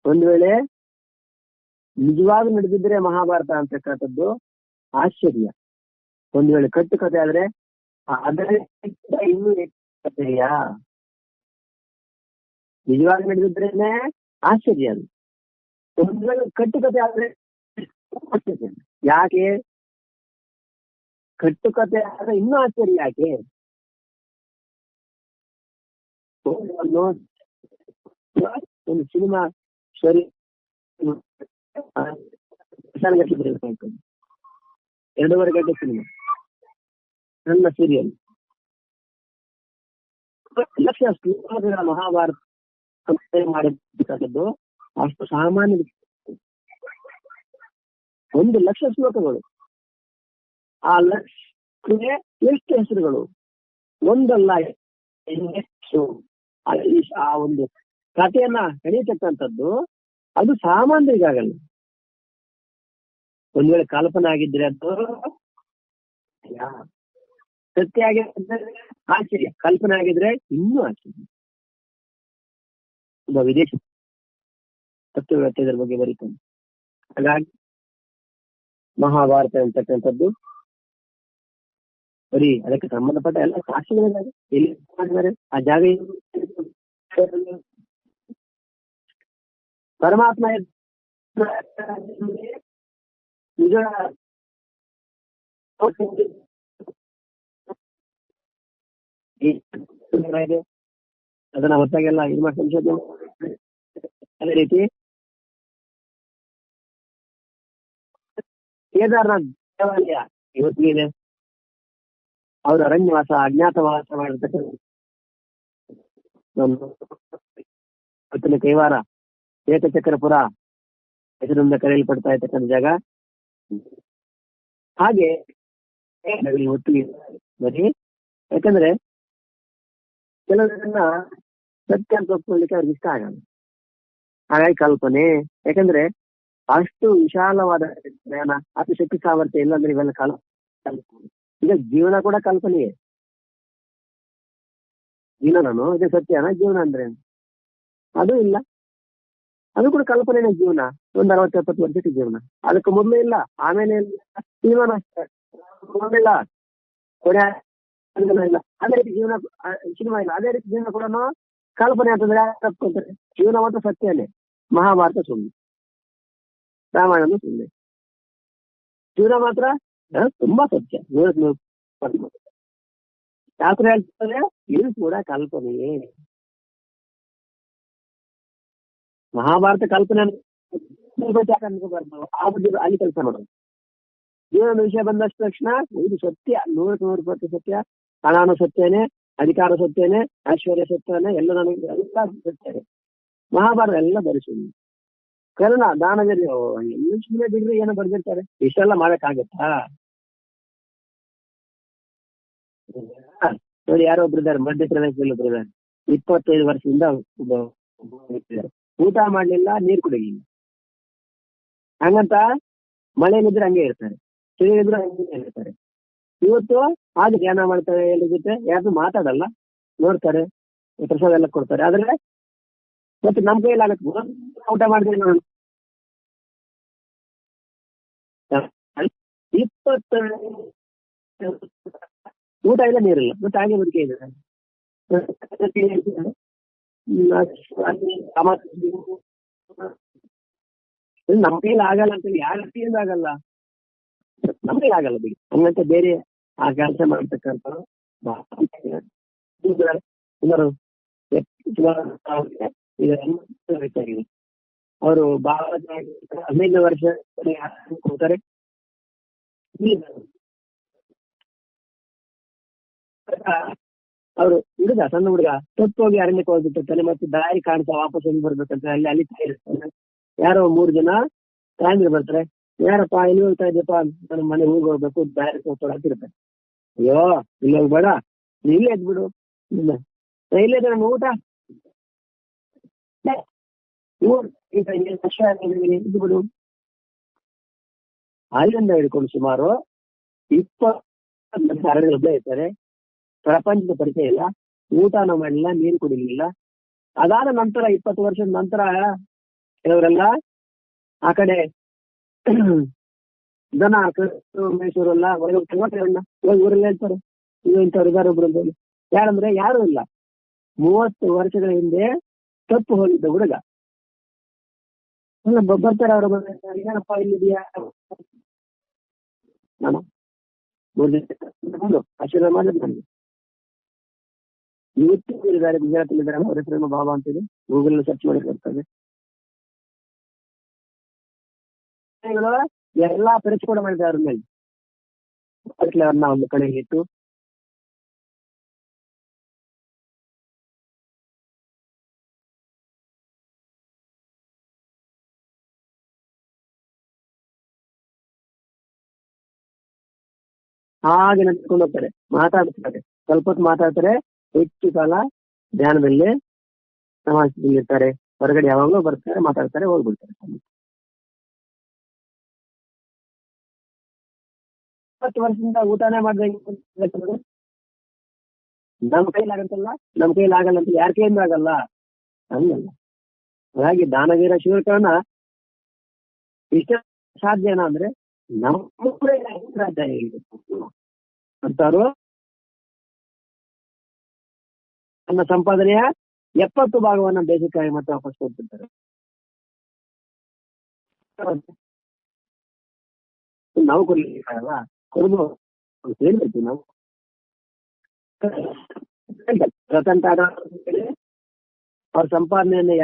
ಒಂದ್ ವೇಳೆ ನಿಜವಾಗ್ಲೂ ನಡೆದಿದ್ರೆ ಮಹಾಭಾರತ ಅಂತಕ್ಕಂಥದ್ದು ಆಶ್ಚರ್ಯ. ಒಂದ್ ವೇಳೆ ಕಟ್ಟುಕತೆ ಆದ್ರೆ ಅದರ ಇನ್ನೂ ಕಥೆಯಾ? ನಿಜವಾಗಿ ನಡೆದಿದ್ರೇನೆ ಆಶ್ಚರ್ಯ ಅದು. ಒಂದ್ ವೇಳೆ ಕಟ್ಟುಕತೆ ಆದ್ರೆ ಯಾಕೆ? ಕಟ್ಟುಕತೆ ಆದ್ರೆ ಇನ್ನೂ ಆಶ್ಚರ್ಯ ಯಾಕೆ? ಒಂದು ಸಿನಿಮಾ ಸರಿ 2.5 ಗಂಟೆ ಸಿನಿಮಾ, ನನ್ನ ಸೀರಿಯಲ್ ಲಕ್ಷ ಶ್ಲೋಕಗಳ ಮಹಾಭಾರತ ಮಾಡಿರ್ತಕ್ಕಂಥದ್ದು ಅಷ್ಟು ಸಾಮಾನ್ಯ. 1 ಲಕ್ಷ ಶ್ಲೋಕಗಳು. ಆ ಲಕ್ಷಕ್ಕೆ ಎಷ್ಟು ಹೆಸರುಗಳು? ಒಂದಲ್ಲ, ಆ ಒಂದು ಕಥೆಯನ್ನ ಕಳೀತಕ್ಕಂಥದ್ದು ಅದು ಸಾಮಾನ್ಯರಿಗಾಗಲ್ಲ. ಒಂದ್ ವೇಳೆ ಕಲ್ಪನೆ ಆಗಿದ್ರೆ ಅದು ಸತ್ಯ ಆಗಿದ್ರೆ ಆಶ್ಚರ್ಯ, ಕಲ್ಪನೆ ಆಗಿದ್ರೆ ಇನ್ನೂ ಆಶ್ಚರ್ಯ. ಒಬ್ಬ ವಿದೇಶಿ ತತ್ವವೇತ್ತ ಇದರ ಬಗ್ಗೆ ಬರೀತಾನೆ. ಹಾಗಾಗಿ ಮಹಾಭಾರತ ಅಂತಕ್ಕಂಥದ್ದು ಬರೀ ಅದಕ್ಕೆ ಸಂಬಂಧಪಟ್ಟ ಎಲ್ಲ ಸಾಕ್ಷಿಗಳಿದ್ದಾರೆ. ಎಲ್ಲಿ ಮಾಡಿದ್ದಾರೆ ಆ ಜಾಗ ಪರಮಾತ್ಮ ನಿಜ ಅದನ್ನ ಹೊತ್ತಾಗೆಲ್ಲ ಇದು ಮಾಡಿ ಸಂಶೋಧನೆ. ಅದೇ ರೀತಿ ಕೇದಾರ್ನಾಥ್ ದೇವಾಲಯ ಇವತ್ತಿಗಿದೆ. ಅವರು ಅರಣ್ಯವಾಸ ಅಜ್ಞಾತವಾಸ ಮಾಡಿರ್ತಕ್ಕಂಥ ಕೈವಾರ ಏಕಚಕ್ರಪುರ ಹೆಸರಿಂದ ಕರೆಯಲ್ಪಡ್ತಾ ಇರ್ತಕ್ಕಂಥ ಜಾಗ. ಹಾಗೆ ಒಟ್ಟಿಗೆ ಬರೀ ಯಾಕಂದ್ರೆ ಕೆಲವರನ್ನ ಸತ್ಯ ಅಂತ ಒಪ್ಕೊಳ್ಳಿಕ್ಕೆ ಅವ್ರಿಗೆ ಇಷ್ಟ ಆಗಲ್ಲ. ಹಾಗಾಗಿ ಕಲ್ಪನೆ, ಯಾಕಂದ್ರೆ ಅಷ್ಟು ವಿಶಾಲವಾದ ಜ್ಞಾನ ಅತಿ ಶಕ್ತಿ ಸಾಮರ್ಥ್ಯ ಇಲ್ಲ ಅಂದ್ರೆ ಇವೆಲ್ಲ ಈಗ ಜೀವನ ಕೂಡ ಕಲ್ಪನೆಯೇ. ಜೀವನನು ಇದು ಸತ್ಯನ ಜೀವನ ಅಂದ್ರೆ ಅದು ಇಲ್ಲ, ಅದು ಕೂಡ ಕಲ್ಪನೆನೇ ಜೀವನ. ಒಂದು 60-70 ವರ್ಷಕ್ಕೆ ಜೀವನ, ಅದಕ್ಕೆ ಮೊದಲು ಇಲ್ಲ, ಆಮೇಲೆ ಜೀವನ ಇಲ್ಲ, ಕೊನೆ ಇಲ್ಲ. ಅದೇ ರೀತಿ ಜೀವನ ಸಿನಿಮಾ ಇಲ್ಲ, ಅದೇ ರೀತಿ ಜೀವನ ಕೂಡ ಕಲ್ಪನೆ ಅಂತಂದ್ರೆ ತಪ್ಕೊಂತಾರೆ. ಜೀವನ ಮಾತ್ರ ಸತ್ಯನೇ. ಮಹಾಭಾರತ ಸುಳ್ಳು, ರಾಮಾಯಣ ಸುಳ್ಳು, ಜೀವನ ಮಾತ್ರ ತುಂಬಾ ಸತ್ಯ. ಶಾಸ್ತ್ರ ಹೇಳ್ತಾರೆ ಇದು ಕೂಡ ಕಲ್ಪನೆಯೇ. ಮಹಾಭಾರತ ಕಲ್ಪನೆ ಅಲ್ಲಿ ಕೆಲಸ ಮಾಡೋದು. ಜೀವನದ ವಿಷಯ ಬಂದಷ್ಟು ತಕ್ಷಣ ಇದು ಸತ್ಯ, 100% ಸತ್ಯ. ಹಣಾನು ಸತ್ಯನೇ, ಅಧಿಕಾರ ಸತ್ಯನೇ, ಐಶ್ವರ್ಯ ಸತ್ಯನೇ, ಎಲ್ಲ ನನಗೆ ಎಲ್ಲ ಸತ್ಯನೇ. ಮಹಾಭಾರತ ಎಲ್ಲ ಬರಿಸುವುದು ಕರುಣ ದಾನದಲ್ಲಿ ಎಲ್ಲ ಸುಮ್ಮನೆ ಬಿಡ್ರಿ ಏನೋ ಬರ್ದಿರ್ತಾರೆ, ಇಷ್ಟೆಲ್ಲ ಮಾಡಕ್ಕಾಗತ್ತಾ? ನೋಡಿ ಯಾರೋ ಒಬ್ರು ಇದ್ದಾರೆ, ಮಧ್ಯಪ್ರದೇಶದಲ್ಲಿ ಒಬ್ರು ಇದ್ದಾರೆ, 25 ವರ್ಷದಿಂದ ಇದ್ದಾರೆ. ಊಟ ಮಾಡ್ಲಿಲ್ಲ, ನೀರ್ ಕುಡಿಲಿಲ್ಲ. ಹಂಗಂತ ಮಳೆಯಲ್ಲಿದ್ರೆ ಹಂಗೆ ಇರ್ತಾರೆ, ಚಳಿಲಿದ್ರೆ ಹಂಗೆ ಇರ್ತಾರೆ. ಇವತ್ತು ಆಗ ಧ್ಯಾನ ಮಾಡ್ತಾರೆ, ಎಲ್ಲ ಜೊತೆ ಯಾರು ಮಾತಾಡಲ್ಲ, ನೋಡ್ತಾರೆ, ಪ್ರಸಾದ ಎಲ್ಲ ಕೊಡ್ತಾರೆ. ಆದ್ರೆ ಮತ್ತೆ ನಮ್ ಕೈಯಲ್ಲಿ ಆಗತ್ತೆ, ಊಟ ಮಾಡಿದ್ರೆ ನೋಡೋಣ. 20 ಊಟ ಇಲ್ಲ, ನೀರಿಲ್ಲ, ಮತ್ತೆ ಹಾಗೆ ಬದುಕಿ ಇದ್ದಾರೆ. ನಮ್ ಕೈಲಿ ಆಗಲ್ಲ ಅಂತೇಳಿ ಯಾರ ಕೈಯಿಂದ ಆಗಲ್ಲ, ನಮ್ ಕೈಲಿ ಆಗಲ್ಲ ಬಿಡಿ. ಹಂಗಂತ ಬೇರೆ ಆ ಕೆಲಸ ಮಾಡ್ತಕ್ಕಂಥ ಸುಮಾರು ಅವರು ಬಹಳ 15 ವರ್ಷ ಹೋಗ್ತಾರೆ. ಅವರು ಹುಡುಗ, ಸಣ್ಣ ಹುಡುಗ ಹೋಗಿ ಅರಣ್ಯಕ್ಕೆ ಹೋಗ್ಬಿಟ್ಟಿರ್ತಾನೆ. ಮತ್ತೆ ದಾರಿ ಕಾಣಿಸ್ತಾ ವಾಪಸ್ ಹೆಂಗ್ ಬರ್ಬೇಕಂತ ಅಲ್ಲಿ ಅಲ್ಲಿ ಇರ್ತಾನೆ. ಯಾರೋ 3 ಜನ ತಾಯಂದ್ರು ಬರ್ತಾರೆ. ಯಾರಪ್ಪ ಎಲ್ಲಿ ಹೋಗ್ತಾ ಇದ್ದಪ್ಪ, ನನ್ನ ಮನೆ ಊರಿಗೆ ಹೋಗ್ಬೇಕು, ದಾರಿ ಹೋಗ್ತಿರ್ತಾರೆ. ಅಯ್ಯೋ ಇಲ್ಲಿ ಹೋಗ್ಬೇಡ, ನೀ ಇಲ್ಲೇ ಎದ್ಬಿಡು, ಇಲ್ಲೇ ನಮ್ಮ ಊಟ ಬಿಡು. ಅಲ್ಲಿಂದ ಹಿಡ್ಕೊಂಡು ಸುಮಾರು 20 ಅರಣ್ಯಗಳೇ ಇರ್ತಾರೆ. ಪ್ರಪಂಚದ ಪರಿಚಯ ಇಲ್ಲ, ಊಟನೂ ಮಾಡಲಿಲ್ಲ, ನೀರು ಕುಡಿಲಿಲ್ಲ. ಅದಾದ ನಂತರ 20 ವರ್ಷದ ನಂತರ ಕೆಲವರೆಲ್ಲ ಆ ಕಡೆ ದನ ಮೈಸೂರೆಲ್ಲ ಹೋಗಿ ಊರಲ್ಲಿ ಹೇಳ್ತಾರೆ, ಇಂಥವ್ರು ಇದಾರೆ ಒಬ್ರು ಅಂತ. ಯಾರಂದ್ರೆ ಯಾರು ಇಲ್ಲ. 30 ವರ್ಷಗಳ ಹಿಂದೆ ತಪ್ಪು ಹೋಗಿದ್ದ ಹುಡುಗ ಬರ್ತಾರೆ. ಅವ್ರ ಏನಪ್ಪ ಇಲ್ಲಿದೆಯಾ, ನಾನು ಆಶೀರ್ವಾದ ಮಾಡಿದ್ ನನಗೆ. ಇವತ್ತು ಇದ್ದಾರೆ, ಗುಜರಾತಲ್ಲಿ ಇದ್ದಾರೆ, ಅವ್ರ ಹೆಸರು ಬಾಬಾ ಅಂತೇಳಿ ಗೂಗಲ್ ಸರ್ಚ್ ಮಾಡಿ ಬರ್ತದೆ. ಎಲ್ಲಾ ಪರೀಕ್ಷೆ ಕೂಡ ಮಾಡಿದ್ದಾರೆ ಅವ್ರ ಮೇಲೆ. ಅವ್ರನ್ನ ಒಂದು ಕಡೆ ಇಟ್ಟು ಹಾಗೆ ನಡ್ಕೊಂಡು ಹೋಗ್ತಾರೆ, ಮಾತಾಡ್ತಾರೆ, ಸ್ವಲ್ಪ ಹೊತ್ತು ಮಾತಾಡ್ತಾರೆ, ಹೆಚ್ಚು ಕಾಲ ಧ್ಯಾನದಲ್ಲಿ ಸಮಾಜದಲ್ಲಿ ಇರ್ತಾರೆ. ಹೊರಗಡೆ ಯಾವಾಗಲೂ ಬರ್ತಾರೆ, ಮಾತಾಡ್ತಾರೆ, ಹೋಗ್ಬಿಡ್ತಾರೆ. 20 ವರ್ಷದಿಂದ ಊಟನೇ ಮಾಡಿದ್ರೆ ನಮ್ ಕೈಲಿ ಆಗತ್ತಲ್ಲ, ನಮ್ ಕೈಲಿ ಆಗಲ್ಲ ಅಂತ ಯಾರ ಕೈಯಿಂದ ಆಗಲ್ಲ, ಹಂಗಲ್ಲ. ಹಾಗಾಗಿ ದಾನವೀರ ಶಿವಕರ್ಣ ಇಷ್ಟ ಸಾಧ್ಯನಾ ಅಂದ್ರೆ ನಮ್ಮ ಸಾಧ್ಯ ಅಂತವ್ರು ತನ್ನ ಸಂಪಾದನೆಯ 70 ಭಾಗವನ್ನ ದೇಶಕ್ಕಾಗಿ ಮತ್ತೆ ವಾಪಸ್ ಕೊಡ್ತಿರ್ತಾರೆ. ನಾವು ಕೊಡ್ಲಿಕ್ಕಾಗಲ್ಲ, ಕೊಡ್ಬೋದು, ಹೇಳ್ಬೇಕು ನಾವು. ರತನ್ ಟಾಟಾ ಅವ್ರ ಸಂಪಾದನೆಯನ್ನು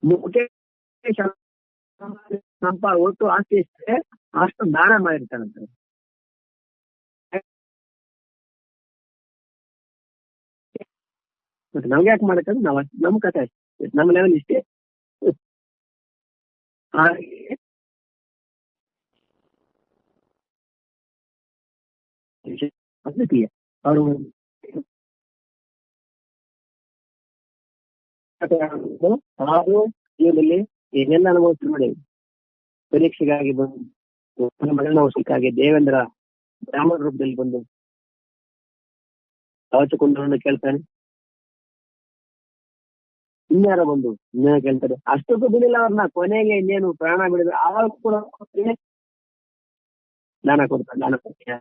ಮುಖೇಶ್ ಒಟ್ಟು ಆಸ್ತಿ ಎಷ್ಟಿದೆ ಅಷ್ಟು ದಾನ ಮಾಡಿರ್ತಾರಂತೆ. ಮತ್ತೆ ನಮ್ಗೆ ಯಾಕೆ ಮಾಡಕ್ಕಂದ್ರೆ ನಾವು ನಮ್ ಕಥೆ ಅಷ್ಟೇ, ನಮ್ಮ ಲೆವೆಲ್ ಇಷ್ಟೇ. ಹಾಗೆ ಅದ್ವಿತೀಯ ಅವರು ಹಾಗೂ ಜೀವನದಲ್ಲಿ ಏನೆಲ್ಲ ಅನುಭವಿಸಿ ನೋಡಿ. ಪರೀಕ್ಷೆಗಾಗಿ ಬಂದು ಮಗಳನ್ನ ಓದಿಸಲಿಕ್ಕಾಗಿ ದೇವೇಂದ್ರ ಬ್ರಾಹ್ಮಣ ರೂಪದಲ್ಲಿ ಬಂದು ಕವಚಕೊಂಡವನ್ನ ಕೇಳ್ತಾನೆ. ಇನ್ಯಾರೋ ಬಂದು ಇನ್ನೇನೋ ಕೇಳ್ತಾರೆ. ಅಷ್ಟಕ್ಕೂ ಬಿಡಿಲ್ಲ ಅವ್ರನ್ನ, ಕೊನೆಗೆ ಇನ್ನೇನು ಪ್ರಾಣ ಬಿಡಿದ್ರೆ ಆವಾಗ ಕೂಡ ದಾನ ಕೊಡ್ತಾನೆ. ದಾನ ಕೊಡ್ತೀಯ